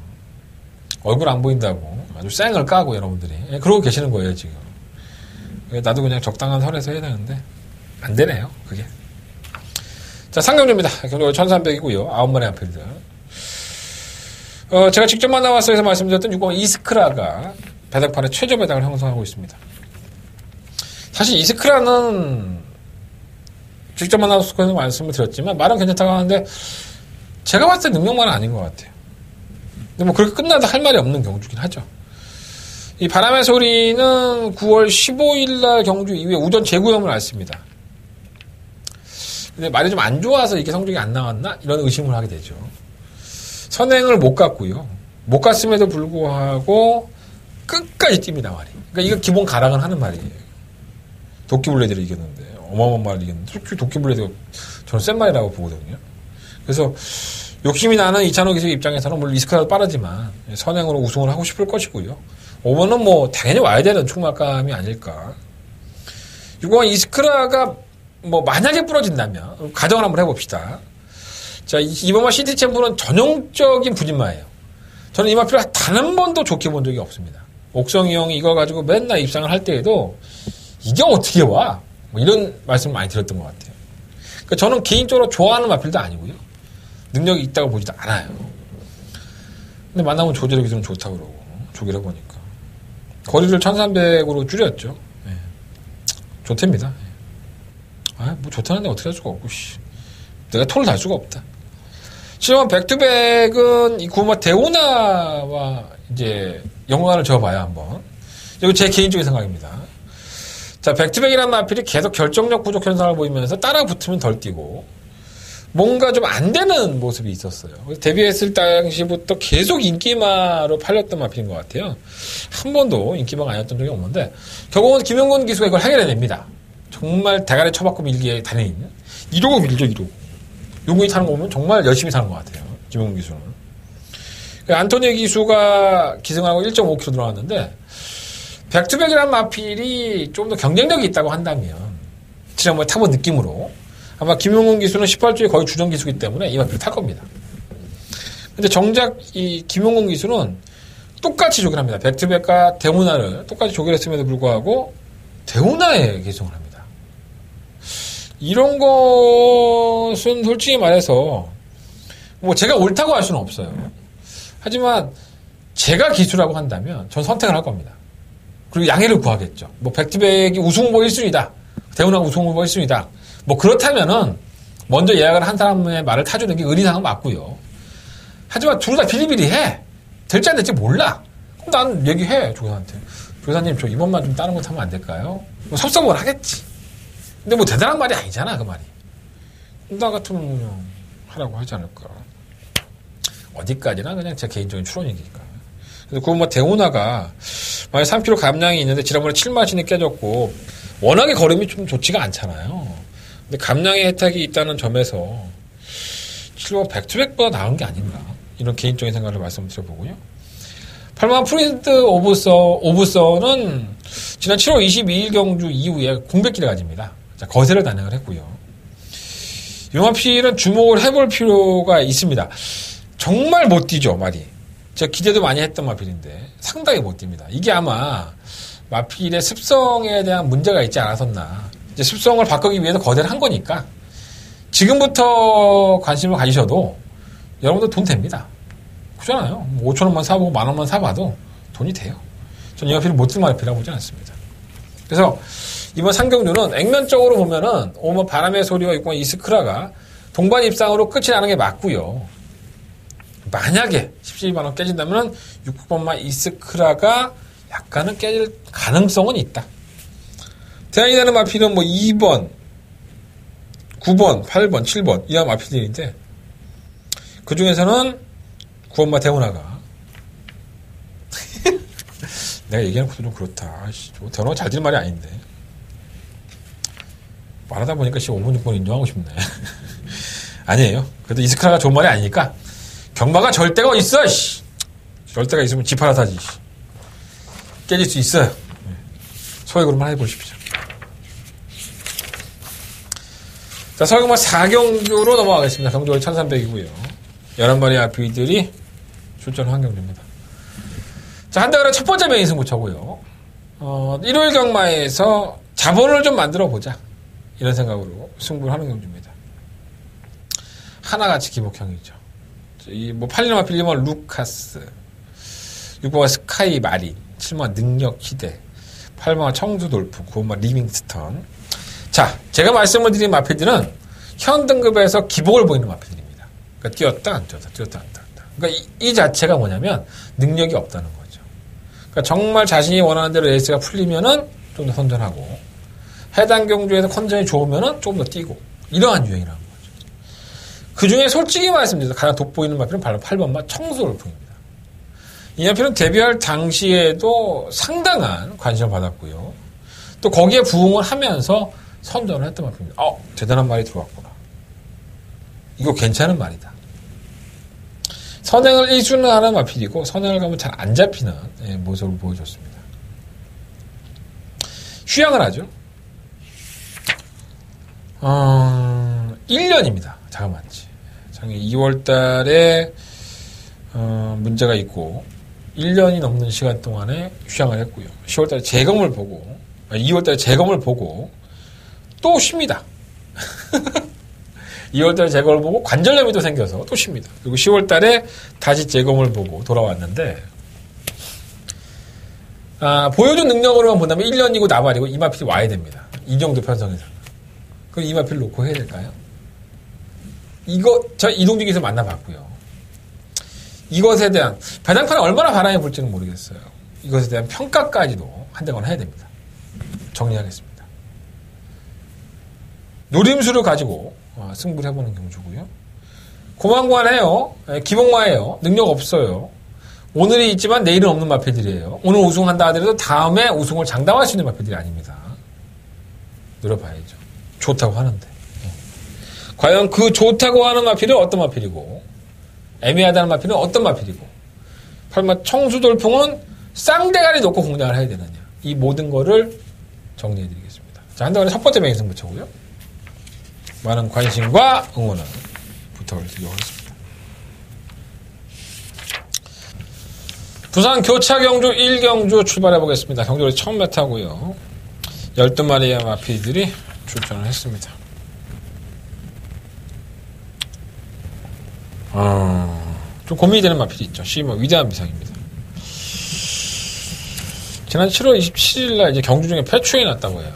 얼굴 안 보인다고. 아주 쌩을 까고 여러분들이. 예, 그러고 계시는 거예요, 지금. 나도 그냥 적당한 선에서 해야 되는데, 안 되네요, 그게. 자, 상경주입니다. 경주 1300이고요. 9마리 한필드. 제가 직접 만나봤어에서 말씀드렸던 6번 이스크라가 배당판에 최저 배당을 형성하고 있습니다. 사실 이스크라는 직접 만나서 말씀을 드렸지만 말은 괜찮다고 하는데 제가 봤을 때 능력만은 아닌 것 같아요. 근데 그렇게 끝나도 할 말이 없는 경주긴 하죠. 이 바람의 소리는 9월 15일 날 경주 이후에 우전 재구염을 앓습니다. 근데 말이 좀 안 좋아서 이게 성적이 안 나왔나? 이런 의심을 하게 되죠. 선행을 못 갔고요. 못 갔음에도 불구하고 끝까지 뜁니다, 말이. 그러니까 이거 기본 가락은 하는 말이에요. 도끼블레이드를 이겼는데 어마어마한 말을 이겼는데 솔직히 도끼블레이드가 저는 센 말이라고 보거든요. 그래서 욕심이 나는 이찬호 기수 입장에서는 물론 리스크라도 빠르지만 선행으로 우승을 하고 싶을 것이고요. 오면은 당연히 와야 되는 충막감이 아닐까. 6번 이스크라가 만약에 부러진다면 가정을 한번 해봅시다. 자, 이번만 시티 챔프는 전형적인 부진마예요. 저는 이 마필을 단 한 번도 좋게 본 적이 없습니다. 옥성이 형이 이거 가지고 맨날 입상을 할 때에도 이게 어떻게 와? 이런 말씀을 많이 드렸던 것 같아요. 그러니까 저는 개인적으로 좋아하는 마필도 아니고요. 능력이 있다고 보지도 않아요. 근데 만나면 조재력 기술은 좋다고 그러고, 조기를 해보니까. 거리를 1300으로 줄였죠. 예. 좋답니다. 예. 뭐 좋다는데 어떻게 할 수가 없고, 내가 톤을 달 수가 없다. 실은 백투백은 이 구마 대오나와 이제 연관을 지어봐야 한번. 이거 제 개인적인 생각입니다. 자, 백투백이라는 마필이 계속 결정력 부족 현상을 보이면서 따라 붙으면 덜 뛰고, 뭔가 좀 안 되는 모습이 있었어요. 데뷔했을 당시부터 계속 인기마로 팔렸던 마필인 것 같아요. 한 번도 인기마가 아니었던 적이 없는데, 결국은 김용곤 기수가 이걸 해결해냅니다. 정말 대가리 쳐박고 밀기에 단연인. 이러고 밀죠, 이러고. 용군이 타는 거 보면 정말 열심히 타는 것 같아요. 김용곤 기수는. 안토니 기수가 기승하고 1.5km 들어왔는데, 백투백이라는 마필이 좀 더 경쟁력이 있다고 한다면, 지난번에 타본 느낌으로, 아마 김용곤 기수는 18조에 거의 주전 기수이기 때문에 이 마필을 탈 겁니다. 근데 정작 이 김용곤 기수는 똑같이 조결합니다. 백투백과 대우나를 똑같이 조결했음에도 불구하고 대우나에 계승을 합니다. 이런 것은 솔직히 말해서 뭐 제가 옳다고 할 수는 없어요. 하지만 제가 기수라고 한다면 전 선택을 할 겁니다. 그리고 양해를 구하겠죠. 뭐 백투백이 우승 후보 1순위다. 대우나가 우승 후보 1순위다. 뭐 그렇다면은 먼저 예약을 한 사람의 말을 타주는 게 의리상은 맞고요. 하지만 둘 다 비리비리해. 될지 안 될지 몰라. 그럼 난 얘기해 조교사한테. 조교사님 저 이번만 좀 다른 거 타면 안 될까요? 뭐 섭섭을 하겠지. 근데 뭐 대단한 말이 아니잖아 그 말이. 나 같으면 그냥 하라고 하지 않을까. 어디까지나 그냥 제 개인적인 추론이니까. 그래서 그건 뭐 대우나가 만약 3kg 감량이 있는데 지난번에 7마신이 깨졌고 워낙에 걸음이 좀 좋지가 않잖아요. 근데 감량의 혜택이 있다는 점에서 실버 백투백보다 나은 게 아닌가 이런 개인적인 생각을 말씀드려보고요. 8만 프린트 오브서는 지난 7월 22일 경주 이후에 공백기를 가집니다. 자, 거세를 단행을 했고요. 용화필은 주목을 해볼 필요가 있습니다. 정말 못 뛰죠 말이. 제가 기대도 많이 했던 마필인데 상당히 못 뜁니다. 이게 아마 마필의 습성에 대한 문제가 있지 않았었나. 이제 습성을 바꾸기 위해서 거대를 한 거니까 지금부터 관심을 가지셔도 여러분들 돈 됩니다. 그렇잖아요. 5,000원만 사보고 10,000원만 사봐도 돈이 돼요. 전 이 마필을 못 뛸 마필이라고 보지 않습니다. 그래서 이번 상경주는 액면적으로 보면은 오면 바람의 소리와 6번 이스크라가 동반 입상으로 끝이 나는 게 맞고요. 만약에 17만원 깨진다면 6번만 이스크라가 약간은 깨질 가능성은 있다. 대안이 되는 마필은 뭐 2번, 9번, 8번, 7번 이런 마필들인데 그 중에서는 9번마 대원아가 내가 얘기하는 것도 좀 그렇다. 대원아가 잘 될 말이 아닌데 말하다 보니까 5번, 6번 인정하고 싶네. 아니에요. 그래도 이스크라가 좋은 말이 아니니까 경마가 절대가 있어. 절대가 있으면 집 하나 사지. 깨질 수 있어요. 소액으로만 해보십시오. 자, 서경마 4경주로 넘어가겠습니다. 경주월 1300이고요. 11마리 아피들이 출전 환경주입니다. 자, 한달에 첫 번째 메인 승부처고요. 일요일 경마에서 자본을 좀 만들어 보자. 이런 생각으로 승부를 하는 경주입니다. 하나같이 기복형이죠. 뭐 8년 아필 1번 루카스, 6번 스카이 마린, 7번 능력 희대, 8번 청주 돌프, 9번 리빙스턴. 자, 제가 말씀을 드린 마필들은 현 등급에서 기복을 보이는 마필들입니다. 그러니까 뛰었다 앉았다 뛰었다 앉았다. 그러니까 이 자체가 뭐냐면 능력이 없다는 거죠. 그러니까 정말 자신이 원하는 대로 레이스가 풀리면은 좀 더 선전하고 해당 경주에서 컨디션이 좋으면은 조금 더 뛰고 이러한 유형이라는 거죠. 그 중에 솔직히 말씀드려서 가장 돋보이는 마필은 바로 8번마 청주 돌프입니다. 이 마필은 데뷔할 당시에도 상당한 관심을 받았고요. 또 거기에 부응을 하면서 선전을 했던 마필입니다. 대단한 말이 들어왔구나. 이거 괜찮은 말이다. 선행을 1순을 하는 마필이고 선행을 가면 잘 안 잡히는 모습을 보여줬습니다. 휴양을 하죠. 1년입니다. 자그마치. 작년 2월 달에 문제가 있고 1년이 넘는 시간 동안에 휴양을 했고요. 10월 달에 재검을 보고 2월 달에 재검을 보고 또 쉽니다. 2월달에 재검을 보고 관절염이 또 생겨서 또 쉽니다. 그리고 10월달에 다시 재검을 보고 돌아왔는데 보여준 능력으로만 본다면 1년이고 나발이고 이마필이 와야 됩니다. 이 정도 편성에서. 그럼 이마필 놓고 해야 될까요? 저 이동주 기술 만나봤고요. 이것에 대한 배당판에 얼마나 바람이 불지는 모르겠어요. 이것에 대한 평가까지도 한대건 해야 됩니다. 정리하겠습니다. 노림수를 가지고 승부를 해보는 경주고요. 고만고만해요. 기복마예요. 능력 없어요. 오늘이 있지만 내일은 없는 마필들이에요. 오늘 우승한다 하더라도 다음에 우승을 장담할 수 있는 마필들이 아닙니다. 노려봐야죠. 좋다고 하는데. 과연 그 좋다고 하는 마필은 어떤 마필이고 애매하다는 마필은 어떤 마필이고 설마 청수돌풍은 쌍대가리 놓고 공략을 해야 되느냐. 이 모든 거를 정리해드리겠습니다. 자, 한동안의 첫 번째 맹승부처고요. 많은 관심과 응원을 부탁을 드리도록 하겠습니다. 부산 교차경주 1경주 출발해보겠습니다. 경주를 처음 메타고요. 12마리의 마피들이 출전을 했습니다. 좀 고민이 되는 마필이 있죠. 위대한 비상입니다. 지난 7월 27일날 이제 경주 중에 패출이 났다고 해요.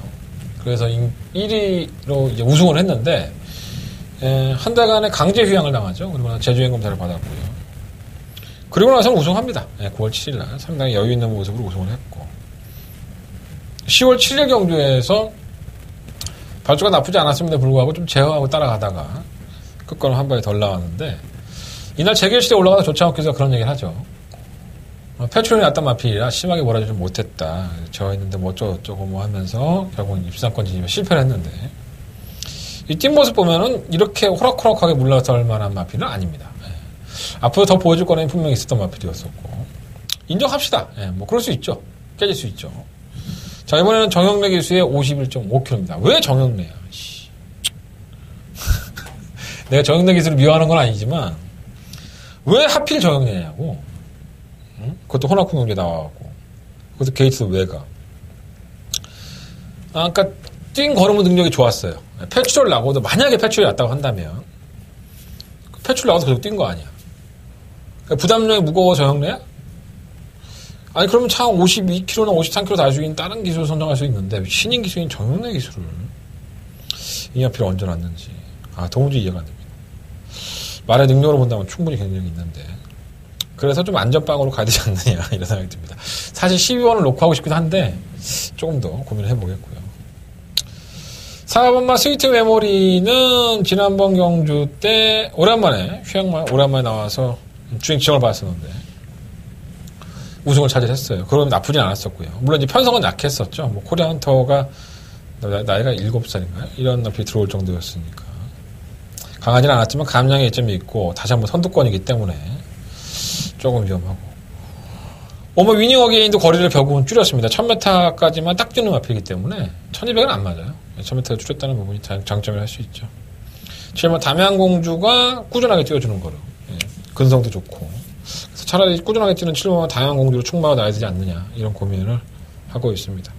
그래서 1위로 이제 우승을 했는데, 한 달간의 강제 휴양을 당하죠. 그리고 제주행 검사를 받았고요. 그리고 나서 우승합니다. 9월 7일날 상당히 여유 있는 모습으로 우승을 했고, 10월 7일 경주에서 발주가 나쁘지 않았음에도 불구하고 좀 제어하고 따라가다가 끝걸음 한 발이 덜 나왔는데, 이날 재결실에 올라가다 조창욱께서 그런 얘기를 하죠. 패출이 났던 마필이라 심하게 몰아주지 못했다. 저했는데 뭐 어쩌고 뭐 하면서 결국은 입상권 진입에 실패를 했는데, 이 뛴 모습 보면은 이렇게 호락호락하게 물러설 만한 마필은 아닙니다. 앞으로 더 보여줄 거는 분명히 있었던 마필이었었고, 인정합시다. 뭐 그럴 수 있죠. 깨질 수 있죠. 자, 이번에는 정영래 기수의 51.5km입니다. 왜 정영래야? 내가 정영래 기수를 미워하는 건 아니지만 왜 하필 정영래냐고. 응? 그것도 호나쿠 경기에 나와갖고, 그것도 게이트도 왜 가? 그러니까 뛴 걸음은 능력이 좋았어요. 패출을 나고도 만약에 패출이 났다고 한다면 패출 나고도 계속 뛴 거 아니야. 그러니까 부담력이 무거워 정영래야? 아니 그러면 차 52km나 53km 달 수 있는 다른 기술을 선정할 수 있는데 신인 기술인 정영래 기술을 이 앞에 얹어놨는지 도무지 이해가 안 됩니다. 말의 능력으로 본다면 충분히 경쟁이 있는데, 그래서 좀 안전빵으로 가야 되지 않느냐 이런 생각이 듭니다. 사실 12번을 놓고 하고 싶기도 한데 조금 더 고민을 해보겠고요. 4번마 스위트 메모리는 지난번 경주 때 오랜만에 나와서 주행 지정을 받았었는데 우승을 차지했어요. 그러면 나쁘진 않았었고요. 물론 이제 편성은 약했었죠. 뭐 코리아 헌터가 나이가 7살인가요? 이런 나필이 들어올 정도였으니까 강하지는 않았지만 감량의 이점이 있고 다시 한번 선두권이기 때문에 조금 위험하고, 위닝 어게인도 거리를 결국은 줄였습니다. 1000m까지만 딱 뛰는 마필이기 때문에 1200은 안 맞아요. 1000m를 줄였다는 부분이 장점이라 할 수 있죠. 7번 담양공주가 꾸준하게 뛰어주는 거로, 근성도 좋고, 그래서 차라리 꾸준하게 뛰는 7번만 담양공주로 충마가 나야 되지 않느냐 이런 고민을 하고 있습니다.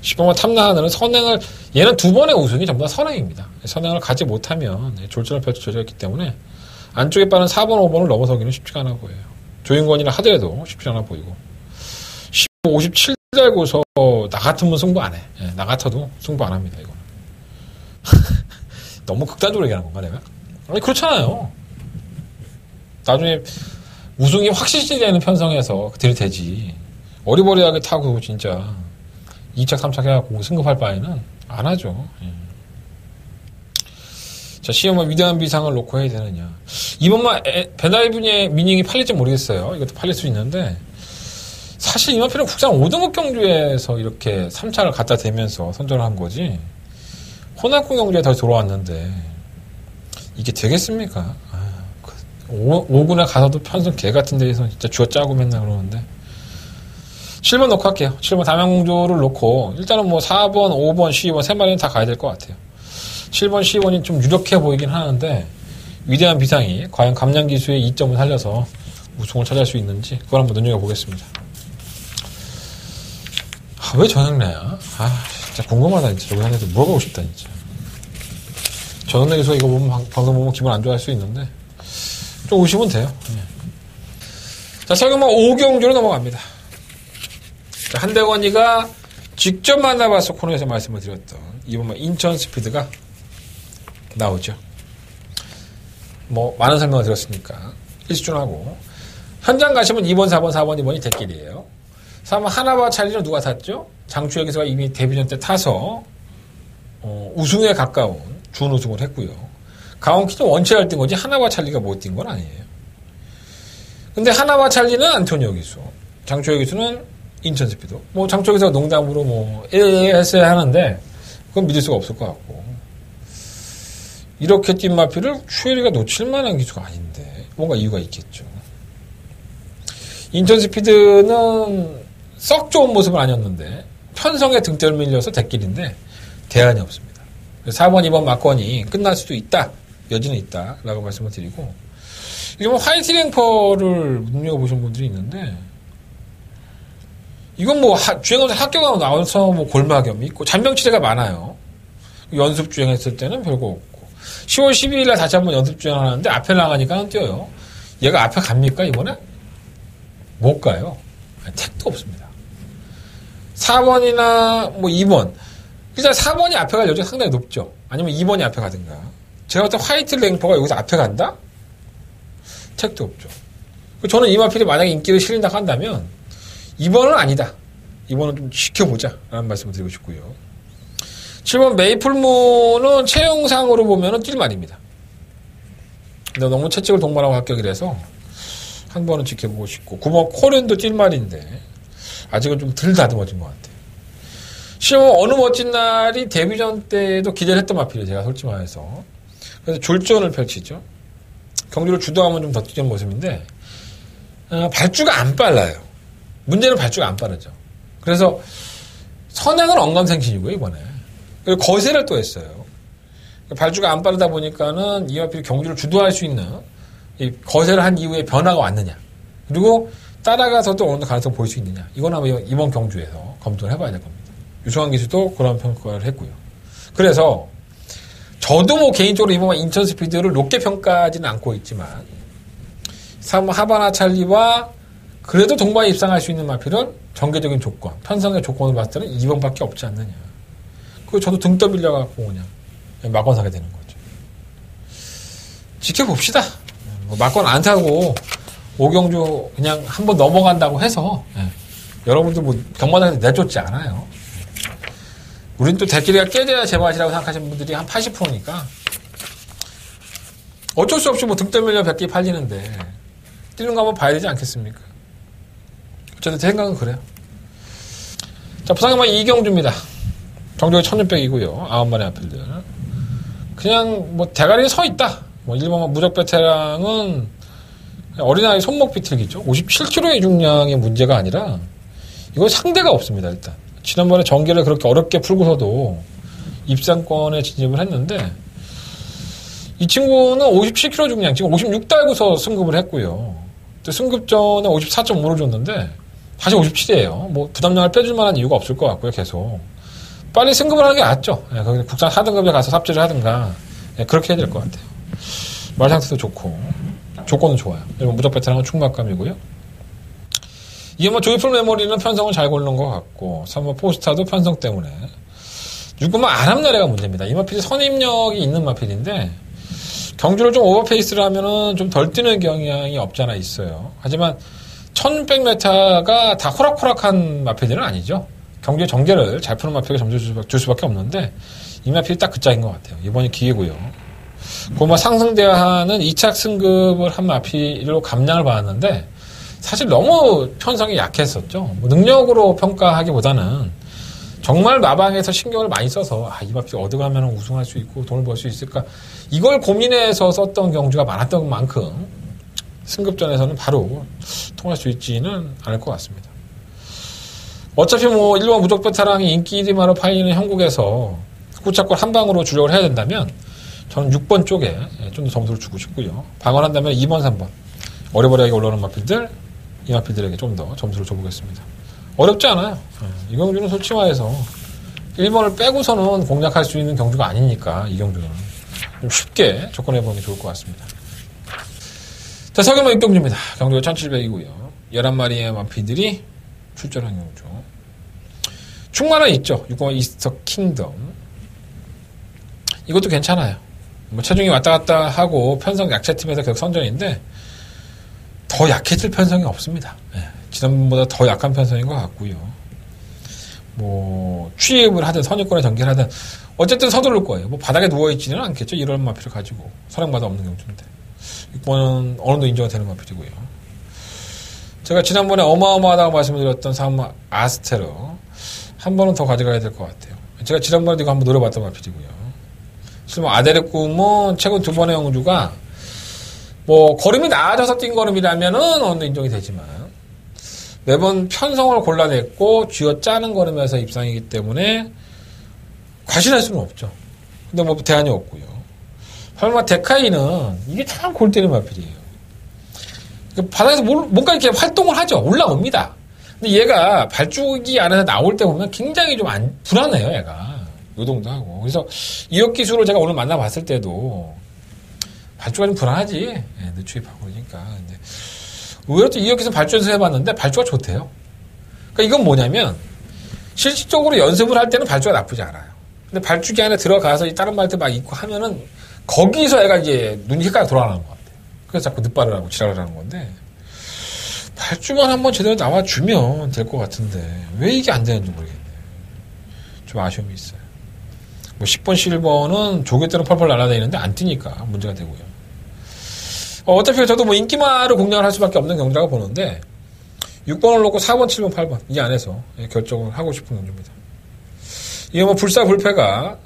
10번만 탐나하는 선행을, 얘는 두 번의 우승이 전부 다 선행입니다. 선행을 가지 못하면 졸전을 펼쳐졌기 때문에 안쪽에 빠른 4번, 5번을 넘어서기는 쉽지가 않아 보여요. 조인권이라 하더라도 쉽지 않아 보이고, 57 달고서 나 같으면 승부 안 해. 나 같아도 승부 안 합니다, 이거는. 너무 극단적으로 얘기하는 건가, 내가? 아니, 그렇잖아요. 나중에 우승이 확실시 되는 편성에서 들이대지. 어리버리하게 타고 진짜 2착, 3착 해갖고 승급할 바에는 안 하죠. 자, 시험은 위대한 비상을 놓고 해야 되느냐. 이번만 배나이분의 미닝이 팔릴지 모르겠어요. 이것도 팔릴 수 있는데, 사실 이만필은 국산 5등급 경주에서 이렇게 3차를 갖다 대면서 선전을 한 거지, 호남권 경주에 다시 돌아왔는데 이게 되겠습니까? 5군에 가서도 편성 개 같은 데에서 진짜 쥐어짜고 맨날 그러는데, 7번 놓고 할게요. 7번 담양공주를 놓고 일단은 뭐 4번, 5번, 12번 세 마리는 다 가야 될 것 같아요. 7번, 12번이 좀 유력해 보이긴 하는데, 위대한 비상이 과연 감량기수의 이점을 살려서 우승을 차지할 수 있는지 그걸 한번 눈여겨보겠습니다. 왜 정영래야? 진짜 궁금하다, 진짜. 여기 한테 물어보고 싶다, 진짜. 전원에서 이거 보면 방송 보면 기분 안 좋아할 수 있는데 좀 오시면 돼요. 네. 자, 설경마 5경주로 넘어갑니다. 자, 한대건이가 직접 만나봐서 코너에서 말씀을 드렸던 이번 인천 스피드가 나오죠. 뭐 많은 설명을 드렸으니까 일시준하고 현장 가시면 2번, 4번, 4번, 2번이 대길이에요. 3번 하나와 찰리는 누가 탔죠? 장추혁 기수가 이미 데뷔전 때 타서 우승에 가까운 준우승을 했고요. 강원키는 원체 1등 거지 하나와 찰리가 못 뛴 건 아니에요. 근데 하나와 찰리는 안토니오 기수, 장추혁 기수는 인천 스피드. 뭐 장추혁 기수가 농담으로 뭐 했어야 하는데 그건 믿을 수가 없을 것 같고 이렇게 뛴 마필을 추혜리가 놓칠 만한 기수가 아닌데 뭔가 이유가 있겠죠. 인천 스피드는 썩 좋은 모습은 아니었는데 편성에 등대를 밀려서 대길인데 대안이 없습니다. 4번, 2번 막건이 끝날 수도 있다. 여지는 있다. 라고 말씀을 드리고 이건 화이트 랭퍼를 눈여겨보신 분들이 있는데 이건 뭐 주행하면서 학교 나와서 뭐 골마겸이 있고 잔병치레가 많아요. 연습 주행했을 때는 별거 없고 10월 12일 날 다시 한번 연습 주행하는데 앞에 나가니까 뛰어요. 얘가 앞에 갑니까 이번에? 못 가요. 택도 없습니다. 4번이나 뭐 2번 일단 4번이 앞에 갈 여지가 상당히 높죠. 아니면 2번이 앞에 가든가. 제가 볼때 화이트 랭퍼가 여기서 앞에 간다? 택도 없죠. 저는 이 마필이 만약에 인기를 실린다 한다면 2번은 아니다. 2번은 좀 지켜보자 라는 말씀을 드리고 싶고요. 7번 메이플문은 체형상으로 보면 뛸만입니다. 근데 너무 채찍을 동반하고 합격이라서 한 번은 지켜보고 싶고 9번 코렌도 뛸말인데 아직은 좀 덜 다듬어진 것 같아요. 실은 어느 멋진 날이 데뷔전 때도 기대를 했던 마필이에요. 제가 솔직히 말해서. 그래서 졸전을 펼치죠. 경주를 주도하면 좀 더 뛰는 모습인데 발주가 안 빨라요. 문제는 발주가 안 빠르죠. 그래서 선행은 언감생신이고요 이번에. 그리고 거세를 또 했어요. 발주가 안 빠르다 보니까는 이 마필이 경주를 주도할 수 있는 이 거세를 한 이후에 변화가 왔느냐. 그리고 따라가서도 어느 정도 가능성 보일 수 있느냐. 이건 아마 이번 경주에서 검토를 해봐야 될 겁니다. 유성환 기수도 그런 평가를 했고요. 그래서 저도 뭐 개인적으로 이번 인천 스피드를 높게 평가하지는 않고 있지만 3번 하바나 찰리와 그래도 동반에 입상할 수 있는 마필은 전개적인 조건, 편성의 조건을 봤을 때는 2번밖에 없지 않느냐. 그리고 저도 등 떠밀려갖고 그냥 막건 사게 되는 거죠. 지켜봅시다. 뭐 막건 안 사고 오경주 그냥 한번 넘어간다고 해서 여러분들 뭐 경마장에서 내쫓지 않아요. 우린 또 대길이가 깨져야 제맛이라고 생각하시는 분들이 한 80%니까 어쩔 수 없이 뭐 등 떠밀려 100개 팔리는데 뛰는 거 한번 봐야 되지 않겠습니까? 어쨌든 제 생각은 그래요. 자, 부상경마 이경주입니다. 정적이 1600이고요. 9마리 앞필들. 그냥 뭐 대가리에 서 있다. 뭐 1번 무적 베테랑은 어린아이 손목 비틀기죠. 57kg의 중량의 문제가 아니라 이거 상대가 없습니다. 일단 지난번에 전개를 그렇게 어렵게 풀고서도 입상권에 진입을 했는데 이 친구는 57kg 중량 지금 56 달고서 승급을 했고요. 승급 전에 54.5를 줬는데 다시 57이에요. 뭐 부담량을 빼줄 만한 이유가 없을 것 같고요. 계속 빨리 승급을 하는 게 낫죠. 국산 하등급에 가서 삽질을 하든가 그렇게 해야 될 것 같아요. 말 상태도 좋고 조건은 좋아요. 무적 베테랑은 충막감이고요. 이게 뭐 조이풀 메모리는 편성을 잘 고르는 것 같고 3번 포스타도 편성 때문에 6번만 아람나래가 문제입니다. 이 마필이 선임력이 있는 마필인데 경주를 좀 오버페이스를 하면은 좀 덜 뛰는 경향이 없지 않아 있어요. 하지만 1600m가 다 호락호락한 마필들은 아니죠. 경주의 전개를 잘 푸는 마필에게 점수 줄 수밖에 없는데 이 마필이 딱 그 짝인 것 같아요. 이번이 기회고요. 고마 상승대하는 2착 승급을 한 마필로 감량을 받았는데 사실 너무 편성이 약했었죠. 뭐 능력으로 평가하기보다는 정말 마방에서 신경을 많이 써서 이 마필 어디 가면 우승할 수 있고 돈을 벌 수 있을까 이걸 고민해서 썼던 경주가 많았던 만큼 승급전에서는 바로 통할 수 있지는 않을 것 같습니다. 어차피 뭐 1번 무적 베테랑이 인기 1위만으로 팔리는 형국에서 후차권 한 방으로 주력을 해야 된다면 저는 6번 쪽에 좀 더 점수를 주고 싶고요. 방어한다면 2번, 3번 어려버리하게 올라오는 마필들 이 마필들에게 좀 더 점수를 줘보겠습니다. 어렵지 않아요. 이 경주는 솔직히 말해서 1번을 빼고서는 공략할 수 있는 경주가 아니니까 이 경주는 좀 쉽게 접근해보는 게 좋을 것 같습니다. 자, 서경마 6경주입니다. 경주가 1700이고요. 11마리의 마피들이 출전한 경주. 충만은 있죠. 6번 이스터 킹덤. 이것도 괜찮아요. 뭐 체중이 왔다 갔다 하고 편성 약체팀에서 계속 선전인데 더 약해질 편성이 없습니다. 예, 지난번보다 더 약한 편성인 것 같고요. 뭐 취입을 하든 선입권에 전개를 하든 어쨌든 서두를 거예요. 뭐 바닥에 누워있지는 않겠죠. 이런 마피를 가지고 선행마다 없는 경주인데 6번은 어느 정도 인정이 되는 마필이고요. 제가 지난번에 어마어마하다고 말씀드렸던 상마 아스테로 한 번은 더 가져가야 될 것 같아요. 제가 지난번에도 이거 한번 노려봤던 마필이고요. 실은 아델의 꿈은 최근 2번의 영주가 뭐 걸음이 나아져서 뛴 걸음이라면은 어느 정도 인정이 되지만 매번 편성을 골라냈고 쥐어짜는 걸음에서 입상이기 때문에 과신할 수는 없죠. 근데 뭐 대안이 없고요. 설마 데카이는 이게 참 골 때리는 마필이에요. 바닥에서 뭔가 이렇게 활동을 하죠. 올라옵니다. 근데 얘가 발주기 안에서 나올 때 보면 굉장히 좀 불안해요, 얘가. 요동도 하고. 그래서 이역 기술을 제가 오늘 만나봤을 때도 발주가 좀 불안하지. 예, 늦추입하고 그러니까. 근데 의외로 또 이역 기술 발주 연습해봤는데 발주가 좋대요. 그러니까 이건 뭐냐면 실질적으로 연습을 할 때는 발주가 나쁘지 않아요. 근데 발주기 안에 들어가서 이 다른 말들 막 입고 하면은 거기서 애가 이제 눈이 헷갈려 돌아가는 것 같아요. 그래서 자꾸 늦발을 하고 지랄을 하는 건데 발주만 한번 제대로 나와주면 될 것 같은데 왜 이게 안 되는지 모르겠네요. 좀 아쉬움이 있어요. 뭐 10번, 11번은 조개대로 펄펄 날아다니는데 안 뛰니까 문제가 되고요. 어차피 저도 뭐 인기마를 공략을 할 수밖에 없는 경주라고 보는데 6번을 놓고 4번, 7번, 8번 이 안에서 결정을 하고 싶은 경주입니다. 이게 뭐 불사불패가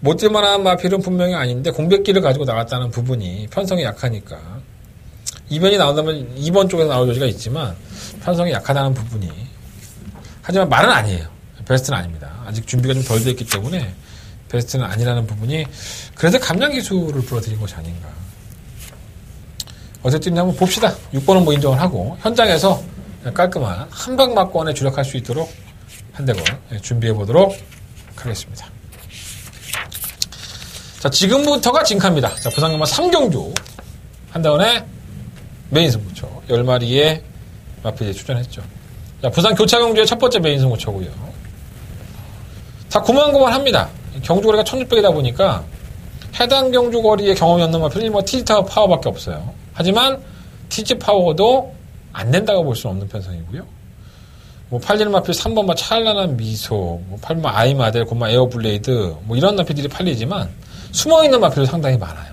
못 뛸만한 마필은 분명히 아닌데 공백기를 가지고 나갔다는 부분이 편성이 약하니까 이변이 나온다면 2번 쪽에서 나올 여지가 있지만 편성이 약하다는 부분이 하지만 말은 아니에요. 베스트는 아닙니다. 아직 준비가 좀 덜 돼 있기 때문에 베스트는 아니라는 부분이 그래서 감량 기술을 불러드린 것이 아닌가. 어쨌든 한번 봅시다. 6번은 뭐 인정을 하고 현장에서 깔끔한 한방막권에 주력할 수 있도록 한대건 준비해 보도록 하겠습니다. 자, 지금부터가 징카입니다. 자, 부산경마 3경주 한대원의 메인 승부처 10마리의 마필에 출전했죠. 자, 부산 교차경주의 첫 번째 메인 승부처고요. 다 고만고만합니다. 경주거리가 1600이다 보니까 해당 경주거리의 경험이 없는 마필이 뭐 티지타워 파워밖에 없어요. 하지만 티지 파워도 안 된다고 볼 수는 없는 편성이고요. 뭐 팔리는 마필 3번 막 찰나난 미소, 뭐 8번 아이마델, 곰마 에어블레이드 뭐 이런 마필들이 팔리지만 숨어있는 마필도 상당히 많아요.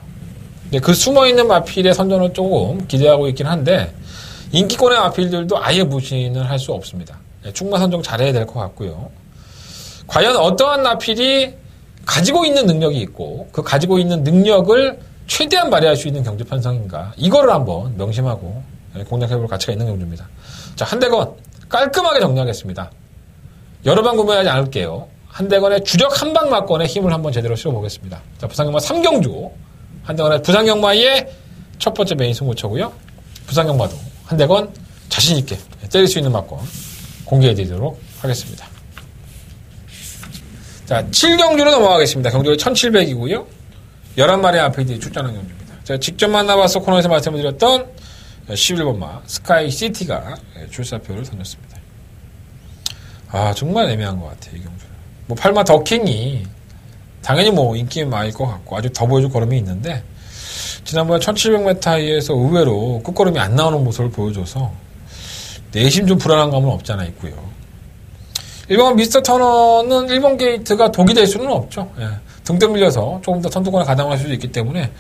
근데 그 숨어있는 마필의 선전을 조금 기대하고 있긴 한데 인기권의 마필들도 아예 무신을 할 수 없습니다. 충만 선정 잘해야 될 것 같고요. 과연 어떠한 마필이 가지고 있는 능력이 있고 그 가지고 있는 능력을 최대한 발휘할 수 있는 경주 편성인가 이거를 한번 명심하고 공략해볼 가치가 있는 경주입니다. 자, 한대건 깔끔하게 정리하겠습니다. 여러 방 구매하지 않을게요. 한대건의 주력 한방막권에 힘을 한번 제대로 실어보겠습니다. 자, 부산경마 3경주 한대건의 부산경마의 첫 번째 메인 승부처고요. 부산경마도 한대건 자신있게 때릴 수 있는 막권 공개해드리도록 하겠습니다. 자, 7경주로 넘어가겠습니다. 경주가 1700이고요. 11마리 앞에 출전한 경주입니다. 제가 직접 만나봐서 코너에서 말씀드렸던 11번마 스카이시티가 출사표를 던졌습니다. 아, 정말 애매한 것 같아요, 이 경주는. 뭐 8마 더킹이 당연히 뭐 인기 많을 것 같고 아주 더 보여줄 걸음이 있는데 지난번에 1700m에서 의외로 끝걸음이 안 나오는 모습을 보여줘서 내심 좀 불안한 감은 없지 않아 있고요. 1번 미스터 터너는 1번 게이트가 독이 될 수는 없죠. 예. 등등 밀려서 조금 더 선두권에 가담할 수도 있기 때문에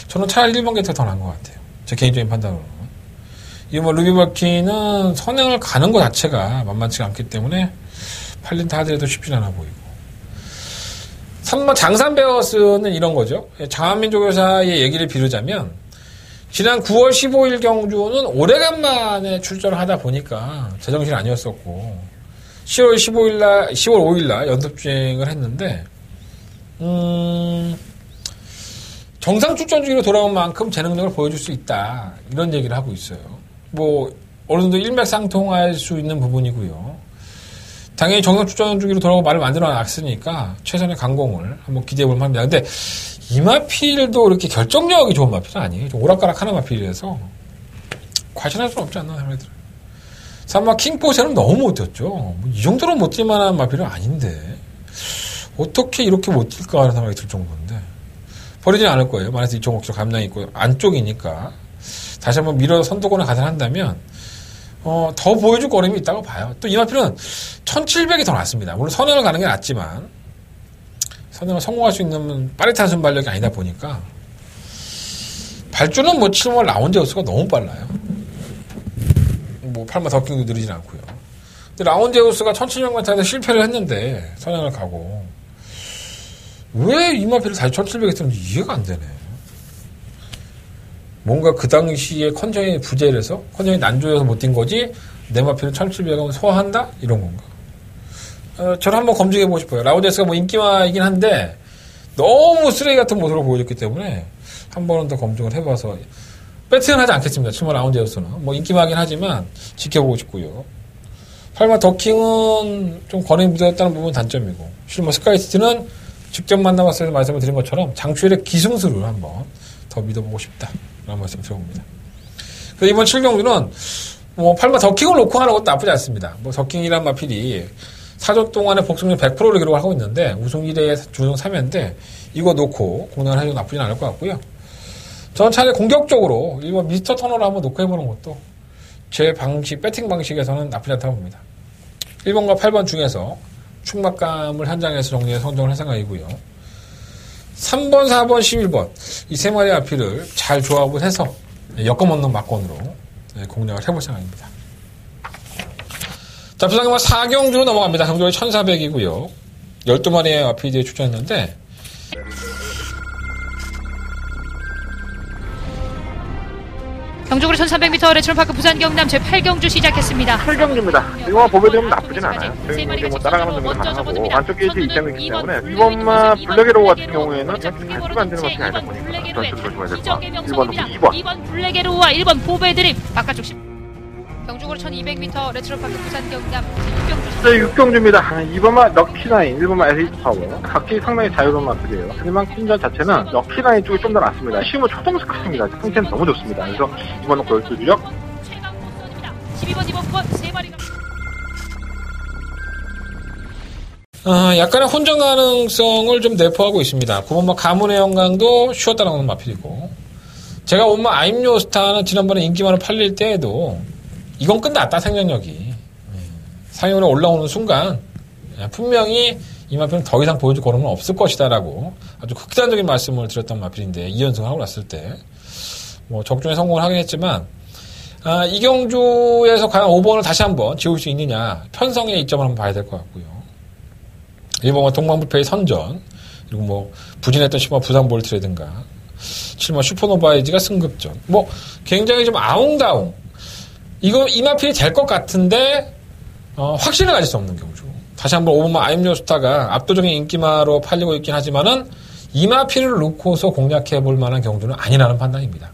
저는 차라리 1번 게이트가 더 나은 것 같아요. 제 개인적인 판단으로는. 이 뭐 루비버키는 선행을 가는 것 자체가 만만치가 않기 때문에 팔린다 하더라도 쉽진 않아 보이고. 3번 장산베어스는 이런 거죠. 장한민족교사의 얘기를 비르자면 지난 9월 15일 경주는 오래간만에 출전을 하다 보니까 제정신이 아니었었고 10월 5일날 연습주행을 했는데 정상 출전 중으로 돌아온 만큼 제 능력을 보여줄 수 있다 이런 얘기를 하고 있어요. 뭐 어느 정도 일맥상통할 수 있는 부분이고요. 당연히 정상 출전 중으로 돌아오고 말을 만들어 놨으니까 최선의 강공을 한번 기대해 볼 만합니다. 근데 이마필도 이렇게 결정력이 좋은 마필은 아니에요. 좀 오락가락하는 마필이라서 과신할 수는 없지 않나 생각이 들어요. 삼마 킹포세는 너무 못 뛰었죠. 뭐 이 정도로 못 뛸 만한 마필은 아닌데 어떻게 이렇게 못 뛸까 하는 생각이 들 정도인데 버리진 않을 거예요. 만약에 2.5kg 감량이 있고 안쪽이니까 다시 한번 밀어 선두권에 가산한다면 더 보여줄 거림이 있다고 봐요. 또 이 마필은 1700이 더 낫습니다. 물론 선행을 가는 게 낫지만 선행을 성공할 수 있는 빠릿한 순발력이 아니다 보니까 발주는 뭐 7월 라운제우스가 너무 빨라요. 뭐 팔마 더킹도 느리진 않고요. 근데 라운제우스가 1700m에서 실패를 했는데 선행을 가고 왜 이 마필을 다시 1700에 쓰는지 이해가 안 되네. 뭔가 그 당시에 컨디션이 부재해서 컨디션이 난조해서 못 뛴 거지 내 마필은 1700을 소화한다? 이런 건가? 저를 한번 검증해보고 싶어요. 라운제우스가 뭐 인기마이긴 한데 너무 쓰레기 같은 모습을 보여줬기 때문에 한 번은 더 검증을 해봐서 배팅은 하지 않겠습니다. 7번 라운제우스는 뭐 인기마긴 하지만 지켜보고 싶고요. 팔마 더킹은 좀 거리 묻어있다는 부분 단점이고 실뭐 스카이시티는 직접 만나봤을 때 말씀을 드린 것처럼 장추열의 기승수를 한번 더 믿어보고 싶다라는 말씀 드려봅니다. 그래서 이번 7경주는 뭐 팔마 더킹을 놓고 하는 것도 나쁘지 않습니다. 뭐 더킹이란 마필이 4조 동안에 복승률 100%를 기록하고 있는데 우승 1회에 준우승 3회인데 이거 놓고 공략을 해도 나쁘진 않을 것 같고요. 저는 차라리 공격적으로 일본 미스터 터너를 한번 놓고 해보는 것도 제 방식, 배팅 방식에서는 나쁘지 않다고 봅니다. 1번과 8번 중에서 충막감을 현장에서 정리해 선정을 할 생각이고요. 3번, 4번, 11번 이 세 마리 아피를 잘 조합을 해서 여건 없는 막건으로 공략을 해볼 생각입니다. 자, 부상경마 4경주로 넘어갑니다. 경주가 1400이고요. 12마리의 아피들이 출전했는데 경주구리 1300m 레츠론파크 부산 경남 제8경주 시작했습니다. 8경주입니다. 이거만 보게 되면 나쁘진 않아요. 저희 뭐 따라가는 점도 가능하고 안쪽 게이지 입장이기 때문에 이번만 블랙에로 같은 경우에는 그냥 발수가 안 되는 것이 아니다 보니까 전투를 조심해야 될 것 같아요. 1번 놓고 2번. 블랙에로와 1번 보배드림 바깥쪽 경주구리 1200m 레츠론파크 부산 경남 제6경주. 네, 6경주입니다. 2번만 럭키라인, 1번만 에이스 파워. 각기 상당히 자유로운 마필이에요. 하지만 팀전 자체는 럭키라인 쪽이 좀 더 낫습니다. 쉬움은 초동스크입니다. 상태는 너무 좋습니다. 그래서 2번 놓고 12주력. 12번, 2번, 3마리가. 약간의 혼전 가능성을 좀 내포하고 있습니다. 9번마 가문의 영광도 쉬었다 나오는 마필이고 제가 온마 아임요스타는 지난번에 인기만을 팔릴 때에도 이건 끝났다 생명력이 상위권에 올라오는 순간 분명히 이 마필은 더 이상 보여줄 걸음은 없을 것이다 라고 아주 극단적인 말씀을 드렸던 마필인데 2연승을 하고 났을 때 뭐 적중에 성공을 하긴 했지만 이 경주에서 과연 5번을 다시 한번 지울 수 있느냐 편성의 이점을 한번 봐야 될 것 같고요. 1번은 동방불패의 선전 그리고 뭐 부진했던 10번 부산볼트라든가 7번 슈퍼노바이즈가 승급전 뭐 굉장히 좀 아웅다웅 이거 이 마필이 될 것 같은데 확신을 가질 수 없는 경주. 다시 한번 5번마 아임요스타가 압도적인 인기마로 팔리고 있긴 하지만은 이 마필을 놓고서 공략해볼 만한 경주는 아니라는 판단입니다.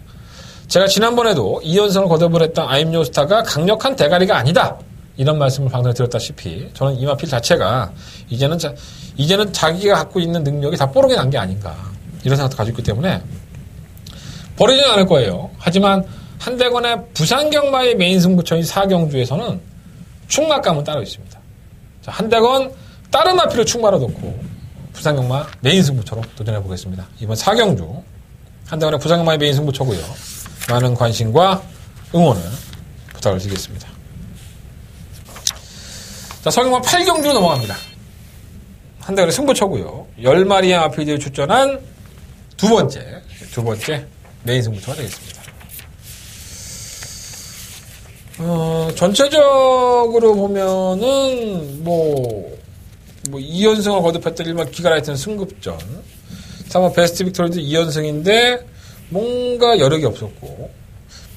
제가 지난번에도 2연승을 거듭을 했던 아임요스타가 강력한 대가리가 아니다. 이런 말씀을 방송에 드렸다시피 저는 이 마필 자체가 이제는 자기가 갖고 있는 능력이 다 뽀록이 난 게 아닌가 이런 생각도 가지고 있기 때문에 버리지는 않을 거예요. 하지만 한대건의 부산경마의 메인 승부처인 4경주에서는 충막감은 따로 있습니다. 자, 한대건 다른 마필을 충마로 놓고 부산경마 메인 승부처로 도전해 보겠습니다. 이번 4경주 한대건의 부산경마의 메인 승부처고요. 많은 관심과 응원을 부탁을 드리겠습니다. 자, 서경마 8경주로 넘어갑니다. 한대건의 승부처고요. 10마리의 마필들이 출전한 두 번째 메인 승부처가 되겠습니다. 전체적으로 보면은, 2연승을 거듭했던 일반 기가라이트는 승급전. 3번 베스트 빅토리도 2연승인데, 뭔가 여력이 없었고,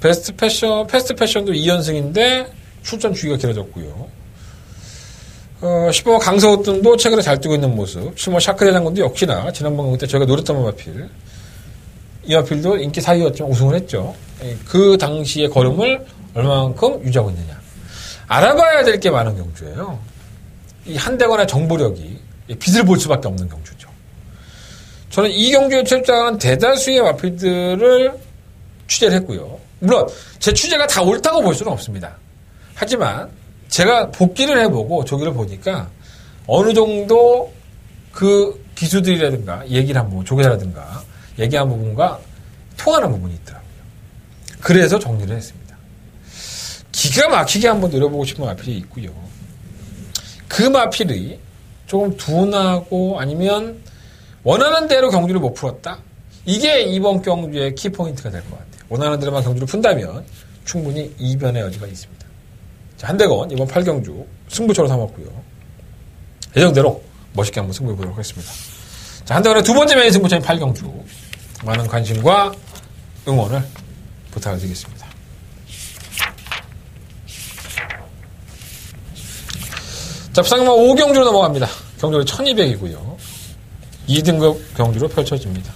패스트 패션도 2연승인데, 출전 주기가 길어졌고요. 10번 강서우등도 최근에 잘 뛰고 있는 모습. 7번 샤크 대장군도 역시나, 지난번 그때 저희가 노렸던 마필. 이 마필도 인기 4위였지만 우승을 했죠. 그 당시의 걸음을 얼마만큼 유지하고 있느냐. 알아봐야 될 게 많은 경주예요. 이 한대건의 정보력이 빛을 볼 수밖에 없는 경주죠. 저는 이 경주에 출장하는 대다수의 마필들을 취재를 했고요. 물론 제 취재가 다 옳다고 볼 수는 없습니다. 하지만 제가 복기를 해보고 조기를 보니까 어느 정도 그 기수들이라든가 얘기를 한 부분, 조계라든가 얘기한 부분과 통하는 부분이 있더라고요. 그래서 정리를 했습니다. 기가 막히게 한번 노려보고 싶은 마필이 있고요. 그 마필이 조금 둔하고 아니면 원하는 대로 경주를 못 풀었다? 이게 이번 경주의 키포인트가 될 것 같아요. 원하는 대로만 경주를 푼다면 충분히 이변의 여지가 있습니다. 자, 한대건 이번 8경주 승부처로 삼았고요. 예정대로 멋있게 한번 승부해보도록 하겠습니다. 자, 한대건의 두 번째 메인 승부처인 8경주 많은 관심과 응원을 부탁을 드리겠습니다. 자, 부상만 5경주로 넘어갑니다. 경주는 1200이고요. 2등급 경주로 펼쳐집니다.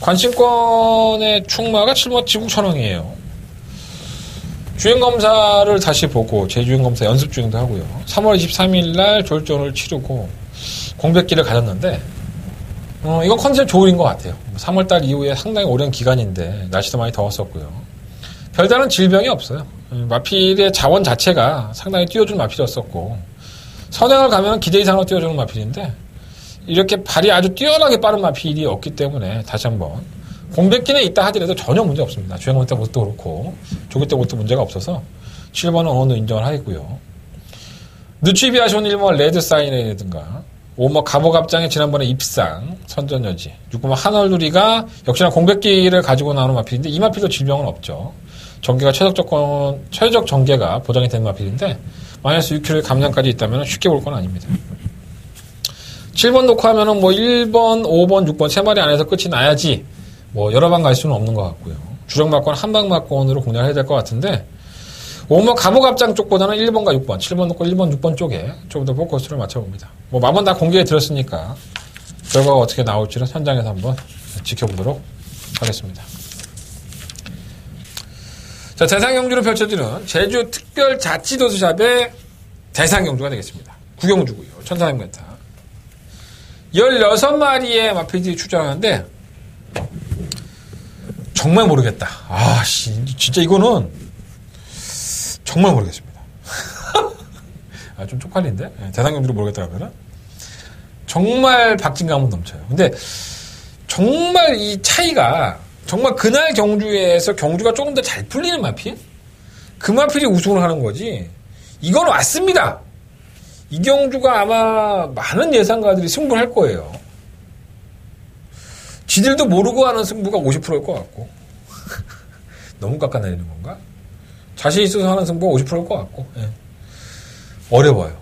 관심권의 충마가 7번 지국천왕이에요. 주행검사를 다시 보고 재주행검사 연습주행도 하고요. 3월 23일 날 졸전을 치르고 공백기를 가졌는데 이건 컨셉 좋은 것 같아요. 3월달 이후에 상당히 오랜 기간인데 날씨도 많이 더웠었고요. 별다른 질병이 없어요. 마필의 자원 자체가 상당히 뛰어주는 마필이었었고 선행을 가면 기대 이상으로 뛰어주는 마필인데 이렇게 발이 아주 뛰어나게 빠른 마필이 없기 때문에 다시 한번 공백기는 있다 하더라도 전혀 문제 없습니다. 주행원 때부터 그렇고 조기 때부터 문제가 없어서 7번은 어느 정도 인정을 하겠고요. 누치비아시온 1번 레드사인이라든가 5번 가보갑장의 지난번에 입상 선전여지 6번 한얼누리가 역시나 공백기를 가지고 나오는 마필인데 이 마필도 질병은 없죠. 전개가 최적 전개가 보장이 되는 마필인데 마이너스 6kg 감량까지 있다면 쉽게 볼 건 아닙니다. 7번 놓고 하면은 뭐 1번, 5번, 6번 세 마리 안에서 끝이 나야지 뭐 여러 방 갈 수는 없는 것 같고요. 주력 막권 한 방 막권으로 공략을 해야 될 것 같은데 5번 가보갑장 쪽보다는 1번과 6번, 7번 놓고 1번, 6번 쪽에 좀 더 포커스를 맞춰봅니다. 뭐 마번 다 공개해 드렸으니까 결과가 어떻게 나올지는 현장에서 한번 지켜보도록 하겠습니다. 자, 대상경주를 펼쳐지는 제주 특별자치도시샵의 대상경주가 되겠습니다. 구경주고요. 1400m. 16마리의 마필들이 출전하는데 정말 모르겠다. 진짜 이거는 정말 모르겠습니다. 좀 쪽팔린데? 대상경주를 모르겠다 그러면 정말 박진감은 넘쳐요. 근데 정말 이 차이가 정말 그날 경주에서 경주가 조금 더 잘 풀리는 마필? 그 마필이 우승을 하는 거지. 이건 왔습니다. 이 경주가 아마 많은 예상가들이 승부를 할 거예요. 지들도 모르고 하는 승부가 50%일 것 같고. 너무 깎아내리는 건가? 자신 있어서 하는 승부가 50%일 것 같고. 예. 어려워요.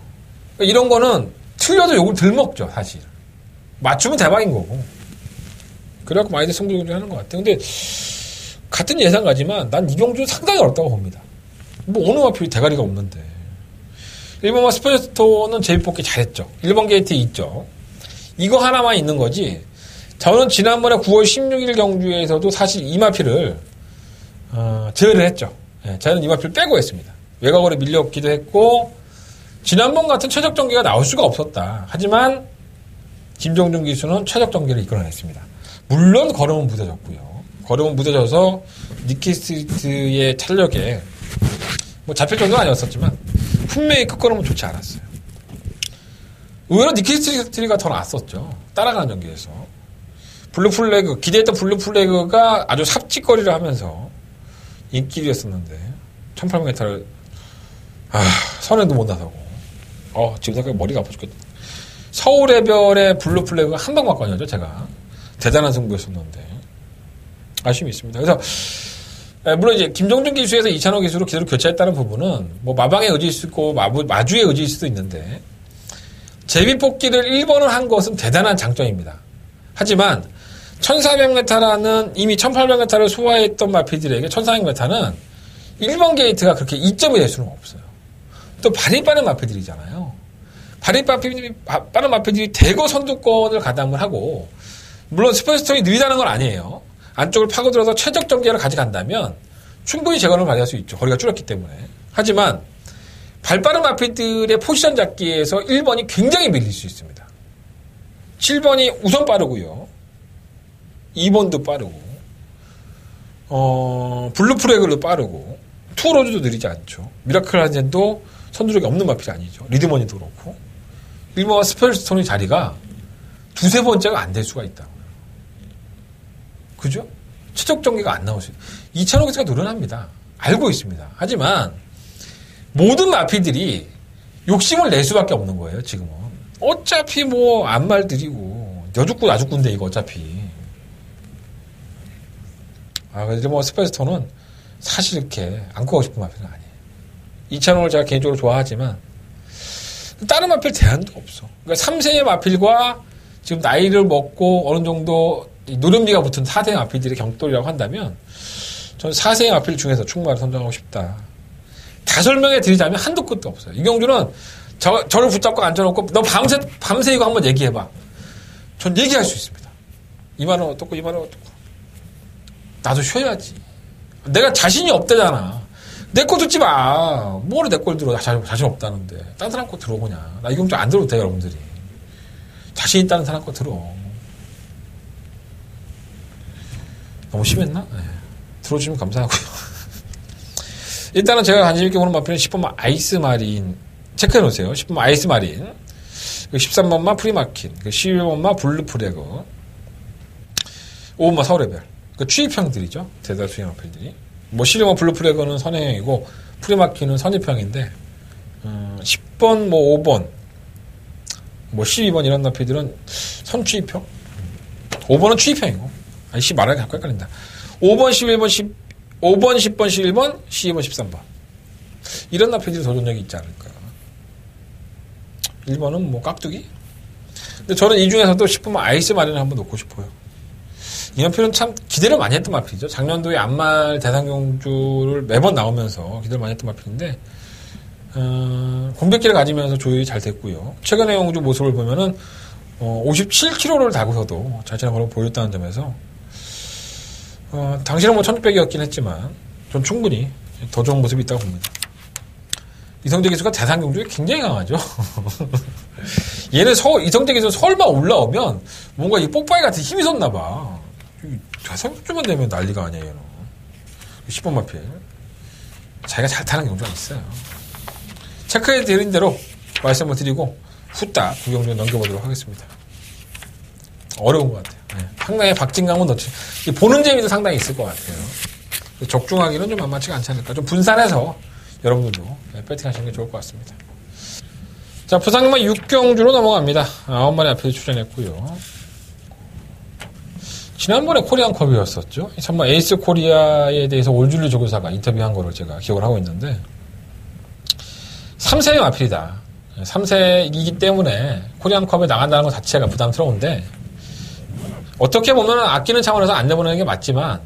그러니까 이런 거는 틀려도 욕을 덜 먹죠, 사실. 맞추면 대박인 거고. 그래갖고 많이들 승부 하는 것 같아요. 근데 같은 예상가지만 난 이 경주는 상당히 어렵다고 봅니다. 뭐 어느 마필이 대가리가 없는데. 1번마 스포츠스토어는 제비뽑기 잘했죠. 1번 게이트 있죠. 이거 하나만 있는 거지. 저는 지난번에 9월 16일 경주에서도 사실 이 마필을 제외를 했죠. 네, 저는 이 마필을 빼고 했습니다. 외곽으로 밀려오기도 했고 지난번 같은 최적 전개가 나올 수가 없었다. 하지만 김정준 기수는 최적 전개를 이끌어냈습니다. 물론 걸음은 무뎌졌고요. 걸음은 무뎌져서 니키스트의 탄력에 뭐 잡힐 정도는 아니었었지만 분명히 끝걸음은 좋지 않았어요. 의외로 니키스트리가 더 나았었죠. 따라가는 전기에서. 블루플래그, 기대했던 블루플래그가 아주 삽짓거리를 하면서 인기였었는데 1800m를 선에도 못 나서고 지금 생각해 머리가 아파 죽겠다. 서울해별의 블루플래그가 한 방 맞거든요. 제가 대단한 승부였었는데 아쉬움이 있습니다. 그래서 물론 이제 김정준 기수에서 이찬호 기수로 기수를 교체했다는 부분은 뭐 마방의 의지일 수도 있고 마주의 의지일 수도 있는데 제비뽑기를 1번을 한 것은 대단한 장점입니다. 하지만 1400m라는 이미 1800m를 소화했던 마필들에게 1400m는 1번 게이트가 그렇게 이점이 될 수는 없어요. 또 발이 빠른 마필들이잖아요. 발이 빠른 마필들이 대거 선두권을 가담을 하고 물론 스포츠스톤이 느리다는 건 아니에요. 안쪽을 파고들어서 최적 전개를 가져간다면 충분히 재건을 발휘할 수 있죠. 거리가 줄었기 때문에. 하지만 발빠른 마필들의 포지션 잡기에서 1번이 굉장히 밀릴 수 있습니다. 7번이 우선 빠르고요. 2번도 빠르고, 블루프레글도 빠르고, 투어로즈도 느리지 않죠. 미라클 한젠도 선두력이 없는 마필이 아니죠. 리드머니도 그렇고. 1번과 스펠스톤의 자리가 두세 번째가 안 될 수가 있다고요. 그죠? 최적 전개가 안 나올 수 있어요. 2,500개가 노련합니다. 알고 있습니다. 하지만 모든 마필들이 욕심을 낼 수밖에 없는 거예요, 지금은. 어차피 뭐 안말 들이고 여죽고 나죽고인데 이거 어차피. 그래서 뭐 스펠스톤은 사실 이렇게 안고 가고 싶은 마필은 아니에요. 2,000원을 제가 개인적으로 좋아하지만 다른 마필 대안도 없어. 그러니까 3세의 마필과 지금 나이를 먹고 어느 정도 노름비가 붙은 4세의 마필들의 경돌이라고 한다면 저는 4세의 마필 중에서 충마를 선정하고 싶다. 다 설명해 드리자면 한도 끝도 없어요. 이경주는 저를 붙잡고 앉혀놓고 너 밤새 이거 한번 얘기해봐. 전 얘기할 수 있습니다. 2만원 어떻고 2만원 어떻고. 나도 쉬어야지. 내가 자신이 없대잖아. 내 거 듣지 마. 뭐를 내 걸 들어. 자신 없다는데. 딴 사람 거 들어 그냥. 나 이경주 안 들어도 돼 여러분들이. 자신 있다는 사람 거 들어. 너무 심했나? 네. 들어주시면 감사하고요. 일단은 제가 관심 있게 보는 마필은 10번만 아이스마린 체크해 놓으세요. 10번만 아이스마린, 13번만 프리마킨, 11번만 블루프레그, 5번만 서울레벨. 그 취입형들이죠. 대다수의 마필들이. 뭐 11번 블루프레그는 선행형이고 프리마킨은 선입형인데 10번, 뭐 5번, 뭐 12번 이런 마필들은 선취입형. 5번은 취입형이고. 아니, 말하기 자꾸 헷갈린다. 5번, 11번, 5번, 10번, 11번, 12번, 13번. 이런 나필들이 도전력이 있지 않을까. 1번은 뭐 깍두기? 근데 저는 이 중에서도 10번만 아이스 마린을 한번 놓고 싶어요. 이 연필은 참 기대를 많이 했던 마필이죠. 작년도에 안말 대상경주를 매번 나오면서 기대를 많이 했던 마필인데, 공백기를 가지면서 조율이 잘 됐고요. 최근의 경주 모습을 보면은, 57km를 달고서도 자신의 걸음 보였다는 점에서, 당시는 뭐 1600이었긴 했지만, 전 충분히 더 좋은 모습이 있다고 봅니다. 이성재 기수가 대상 경주에 굉장히 강하죠. 얘는 이성재 기수 설마 올라오면 뭔가 이 뽀빠이 같은 힘이 섰나봐. 대상 경주만 되면 난리가 아니야, 얘는. 10번 마필. 자기가 잘 타는 경주가 있어요. 체크해 드린 대로 말씀을 드리고, 후딱 두 경주 넘겨보도록 하겠습니다. 어려운 것 같아요. 네. 상당히 박진감은 넣지. 보는 재미도 상당히 있을 것 같아요. 적중하기는 좀 만만치가 않지 않을까. 좀 분산해서 여러분들도 배팅 하시는 게 좋을 것 같습니다. 자, 부상만 6경주로 넘어갑니다. 9마리 앞에 출연했고요. 지난번에 코리안컵이었었죠. 정말 에이스 코리아에 대해서 올줄리 조교사가 인터뷰한 거를 제가 기억을 하고 있는데 3세의 마필이다. 3세이기 때문에 코리안컵에 나간다는 것 자체가 부담스러운데 어떻게 보면 아끼는 차원에서 안 내보내는 게 맞지만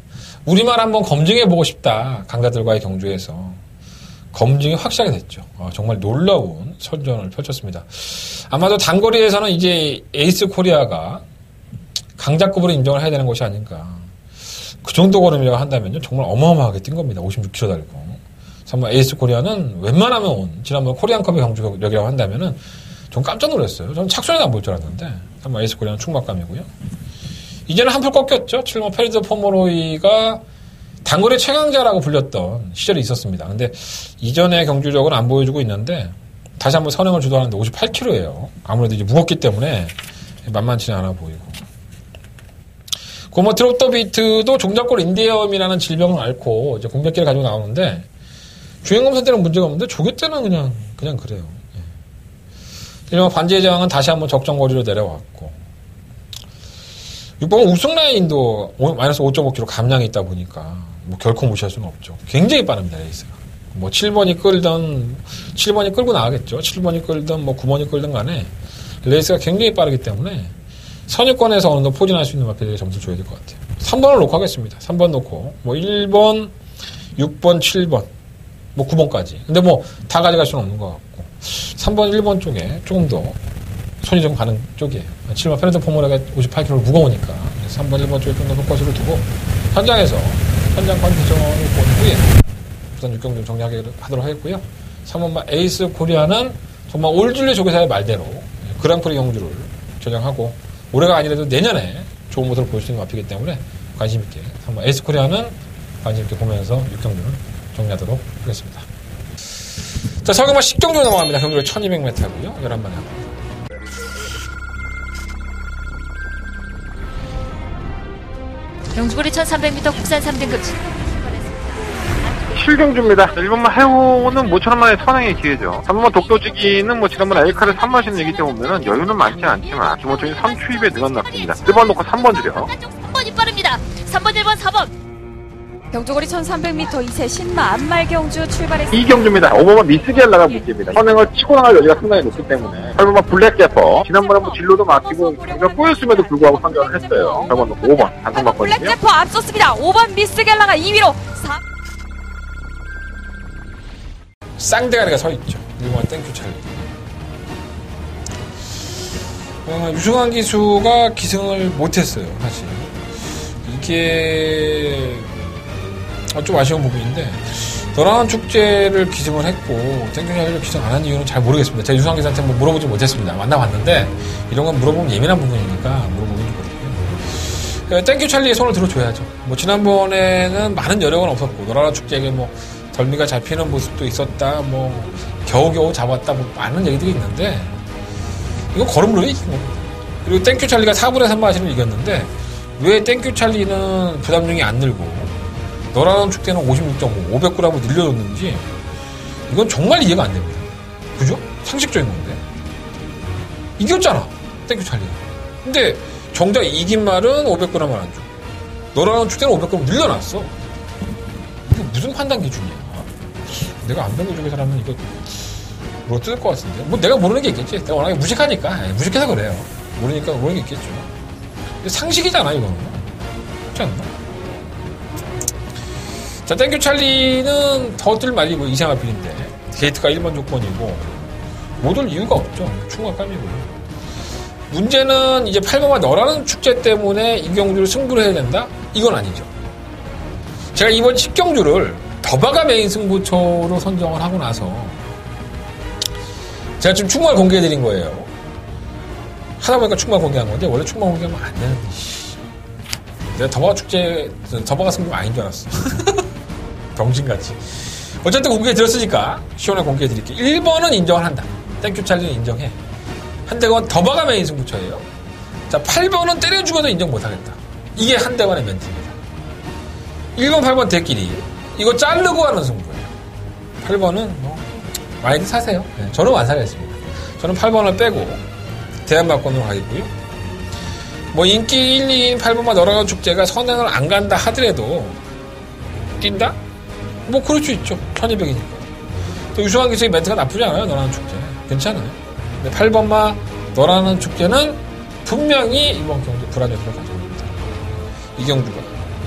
우리말 한번 검증해보고 싶다. 강자들과의 경주에서 검증이 확실하게 됐죠. 정말 놀라운 선전을 펼쳤습니다. 아마도 단거리에서는 이제 에이스 코리아가 강자급으로 인정을 해야 되는 것이 아닌가. 그 정도 걸음이라고 한다면요. 정말 어마어마하게 뛴 겁니다. 56km 달고. 정말 에이스 코리아는 웬만하면 지난번 코리안컵의 경주력이라고 한다면은 전 깜짝 놀랐어요. 저는 착순에도 안 볼 줄 알았는데 정말 에이스 코리아는 충박감이고요. 이제는 한풀 꺾였죠. 7번 페리드 포모로이가 단거리 최강자라고 불렸던 시절이 있었습니다. 근데 이전의 경주력은 안 보여주고 있는데 다시 한번 선행을 주도하는데 58kg예요. 아무래도 이제 무겁기 때문에 만만치는 않아 보이고. 고모 트롯더 비트도 종잡골 인디엄이라는 질병을 앓고 이제 공백기를 가지고 나오는데 주행검사 때는 문제가 없는데 조교 때는 그냥 그래요. 일반 반지의 제왕은 다시 한번 적정거리로 내려왔고 6번 우승 라인도 마이너스 5.5km 감량이 있다 보니까 뭐 결코 무시할 수는 없죠. 굉장히 빠릅니다, 레이스가. 뭐 7번이 끌고 나가겠죠. 7번이 끌든 뭐 9번이 끌든 간에 레이스가 굉장히 빠르기 때문에 선유권에서 어느 정도 포진할 수 있는 마필에게 점수를 줘야 될 것 같아요. 3번을 놓고 하겠습니다. 3번 놓고 뭐 1번, 6번, 7번 뭐 9번까지. 근데 뭐 다 가져갈 수는 없는 것 같고 3번, 1번 쪽에 조금 더 손이 좀 가는 쪽이에요. 7번 페렌트 포모레가 58kg 무거우니까 3번, 1번 쪽에 좀 더 포커스를 두고 현장 컨디션을 본 후에 부산 6경주 정리하도록 하겠고요. 3번만 에이스 코리아는 정말 올줄리 조교사의 말대로 그랑프리 경주를 전향하고 올해가 아니라도 내년에 좋은 모습을 보일 수 있는 마피이기 때문에 관심 있게 한번 에이스코리아는 관심 있게 보면서 6경주를 정리하도록 하겠습니다. 자, 서경마 10경주 넘어갑니다. 경주를 1200m고요. 11번에 합니다. 경주거리 1300m 국산 3등급 7경주입니다. 1번만 해오는 모처럼만의 선행의 기회죠. 3번만 독도지기는 지난번 엘카를 3마시는 얘기 때문에 여유는 많지 않지만 주모총이 선추입에 능한납니다. 1번 놓고 3번 줄여. 3번이 빠릅니다. 3번, 1번, 4번. 경주거리 1300m 2세 신마 안말경주 출발했습니다. 2경주입니다. 5번만 미스겔라가 문제입니다. 선행을 치고 나갈 여지가 상당히 높기 때문에 8번만 블랙제퍼. 지난번에 진로도 맡기고 경기가 꼬였음에도 불구하고 선정을 했어요. 8번 놓고 5번 단통 맞거든요. 블랙제퍼 앞섰습니다. 5번 미스겔라가 2위로 4. 쌍대가리가 서 있죠. 1번 땡큐 찰리. 유승환 기수가 기승을 못했어요, 사실. 이게 좀 아쉬운 부분인데, 너랑한 축제를 기승을 했고 땡큐 찰리를 기승 안 한 이유는 잘 모르겠습니다. 제가 유승환 기수한테 물어보지 못했습니다. 만나봤는데 이런 건 물어보면 예민한 부분이니까 물어보긴 그렇고요. 땡큐 찰리의 손을 들어줘야죠. 지난번에는 많은 여력은 없었고 너랑한 축제에게 덜미가 잡히는 모습도 있었다, 겨우겨우 잡았다, 많은 얘기들이 있는데, 이거 걸음으로 이긴 겁니다. 그리고 땡큐 찰리가 4분의 3 마시를 이겼는데, 왜 땡큐 찰리는 부담 중이 안 늘고, 너라는 축제는 56.5, 500g을 늘려줬는지, 이건 정말 이해가 안 됩니다. 그죠? 상식적인 건데. 이겼잖아, 땡큐 찰리가. 근데, 정작 이긴 말은 500g을 안 주고, 너라는 축제는 500g 늘려놨어. 이게 무슨 판단 기준이야? 내가 안 배운 쪽의 사람은 이거 뜯을 것 같은데. 내가 모르는 게 있겠지. 내가 워낙에 무식하니까. 무식해서 그래요. 모르니까 모르는 게 있겠죠. 근데 상식이잖아, 이거는. 그렇지 않나? 자, 땡큐 찰리는 더 뜰 말이고 이상한 필인데, 게이트가 1번 조건이고, 못 올 이유가 없죠. 충분한 깜이고요. 문제는 이제 8번과 너라는 축제 때문에 이 경주를 승부를 해야 된다? 이건 아니죠. 제가 이번 10경주를 더바가 메인 승부처로 선정을 하고 나서 제가 지금 충무를 공개해드린 거예요. 하다 보니까 충무를 공개한 건데 원래 충무를 공개하면 안 되는데 내가 더바가 승부가 아닌 줄 알았어. 병신같이. 어쨌든 공개해드렸으니까 시원하게 공개해드릴게요. 1번은 인정을 한다. 땡큐 찰리는 인정해. 한대건 더바가 메인 승부처예요. 자, 8번은 때려 죽어도 인정 못하겠다. 이게 한대건의 멘트입니다. 1번, 8번 대끼리 이거 자르고 하는 승부예요. 8번은 많이들 사세요. 네, 저는 안 사겠습니다. 저는 8번을 빼고 대한마권으로 가겠고요. 인기 1, 2인 8번만 너라는 축제가 선행을 안 간다 하더라도 뛴다? 그럴 수 있죠. 1200이니까. 또 유승환 기수의 멘트가 나쁘지 않아요. 너라는 축제. 괜찮아요. 근데 8번만 너라는 축제는 분명히 이번 경주 불안정으로 가져옵니다. 이 경주가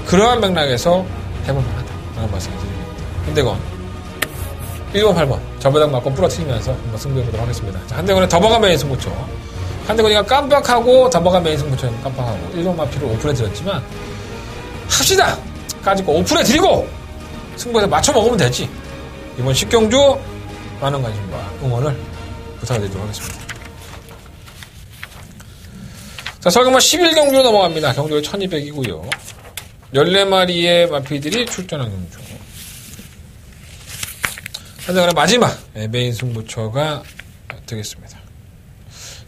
그러한 맥락에서 해볼만하다 라는 말씀을 드립니다. 근데건 1번, 8번 저배당 맞고 부러뜨리면서 한번 승부해보도록 하겠습니다. 자, 한대건의 더버가 메인 승부처. 한대건이가 깜빡하고 더버가 메인 승부처 깜빡하고 1번 마피를 오픈해드렸지만 합시다! 까짓 거 오픈해드리고 승부에서 맞춰먹으면 되지. 이번 10경주 많은 관심과 응원을 부탁드리도록 하겠습니다. 자, 서경마 11경주로 넘어갑니다. 경주가 1200이고요. 14마리의 마피들이 출전한 경주. 한대건의 마지막 메인 승부처가 되겠습니다.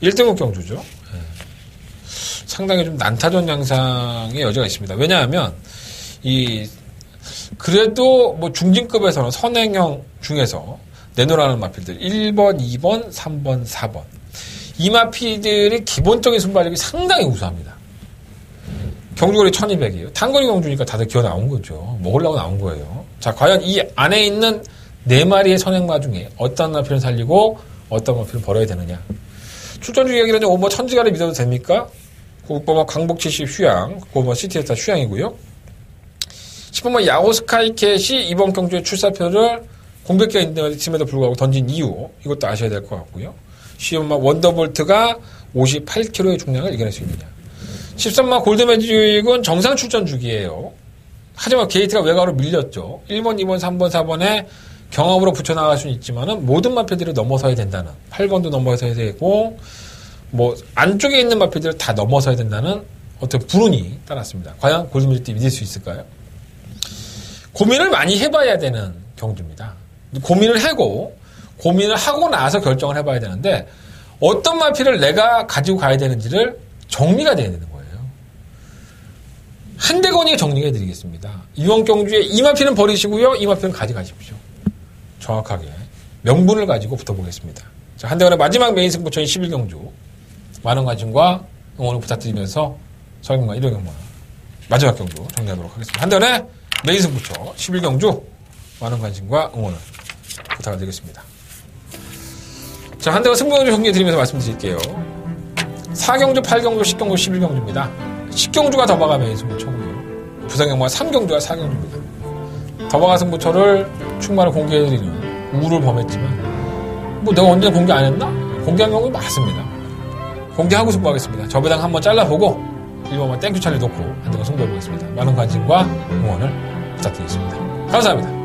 1등급 경주죠. 상당히 좀 난타전 양상의 여지가 있습니다. 왜냐하면 그래도 중진급에서는 선행형 중에서 내놓으라는 마필들 1번, 2번, 3번, 4번 이 마피들이 기본적인 순발력이 상당히 우수합니다. 경주거리 1200이에요. 단거리 경주니까 다들 기어 나온 거죠. 먹으려고 나온 거예요. 자, 과연 이 안에 있는 4마리의 선행마 중에 어떤 마필을 살리고 어떤 마필을 버려야 되느냐. 출전 주기하기는 5번 천지가를 믿어도 됩니까? 9번만 광복 70 휴양, 9번 시티에스타 휴양이고요. 10번만 야호 스카이캣이 이번 경주의 출사표를 공백기가 있음에도 불구하고 던진 이유, 이것도 아셔야 될 것 같고요. 12번만 원더볼트가 58kg의 중량을 이겨낼 수 있느냐. 13번 골드매직은 정상 출전 주기예요. 하지만 게이트가 외곽으로 밀렸죠. 1번, 2번, 3번, 4번에 경험으로 붙여나갈 수는 있지만은 모든 마패들을 넘어서야 된다는. 8번도 넘어서야 되고, 뭐 안쪽에 있는 마필들을 다 넘어서야 된다는 어떤 불운이 따랐습니다. 과연 골드밀리티 믿을 수 있을까요? 고민을 많이 해봐야 되는 경주입니다. 고민을 하고 나서 결정을 해봐야 되는데 어떤 마필을 내가 가지고 가야 되는지를 정리가 돼야 되는 거예요. 한대건이 정리해드리겠습니다. 이번 경주에 이 마필은 버리시고요. 이 마필은 가져가십시오. 정확하게 명분을 가지고 붙어보겠습니다. 자, 한대건의 마지막 메인 승부처인 11경주 많은 관심과 응원을 부탁드리면서 서경마 1호 경마 마지막 경주 정리하도록 하겠습니다. 한대건의 메인 승부처 11경주 많은 관심과 응원을 부탁드리겠습니다. 자, 한대건 승부경주 정리해드리면서 말씀드릴게요. 4경주, 8경주, 10경주, 11경주입니다. 10경주가 더바가 메인 승부처고요. 부산경마가 3경주가 4경주입니다. 더바가 승부처를 충만을 공개해드리는 우를 범했지만 뭐 내가 언제 공개 안 했나? 공개한 경우 많습니다. 공개하고 승부하겠습니다. 저배당 한번 잘라보고 1번만 땡큐 차례 놓고 한대건 승부해보겠습니다. 많은 관심과 응원을 부탁드리겠습니다. 감사합니다.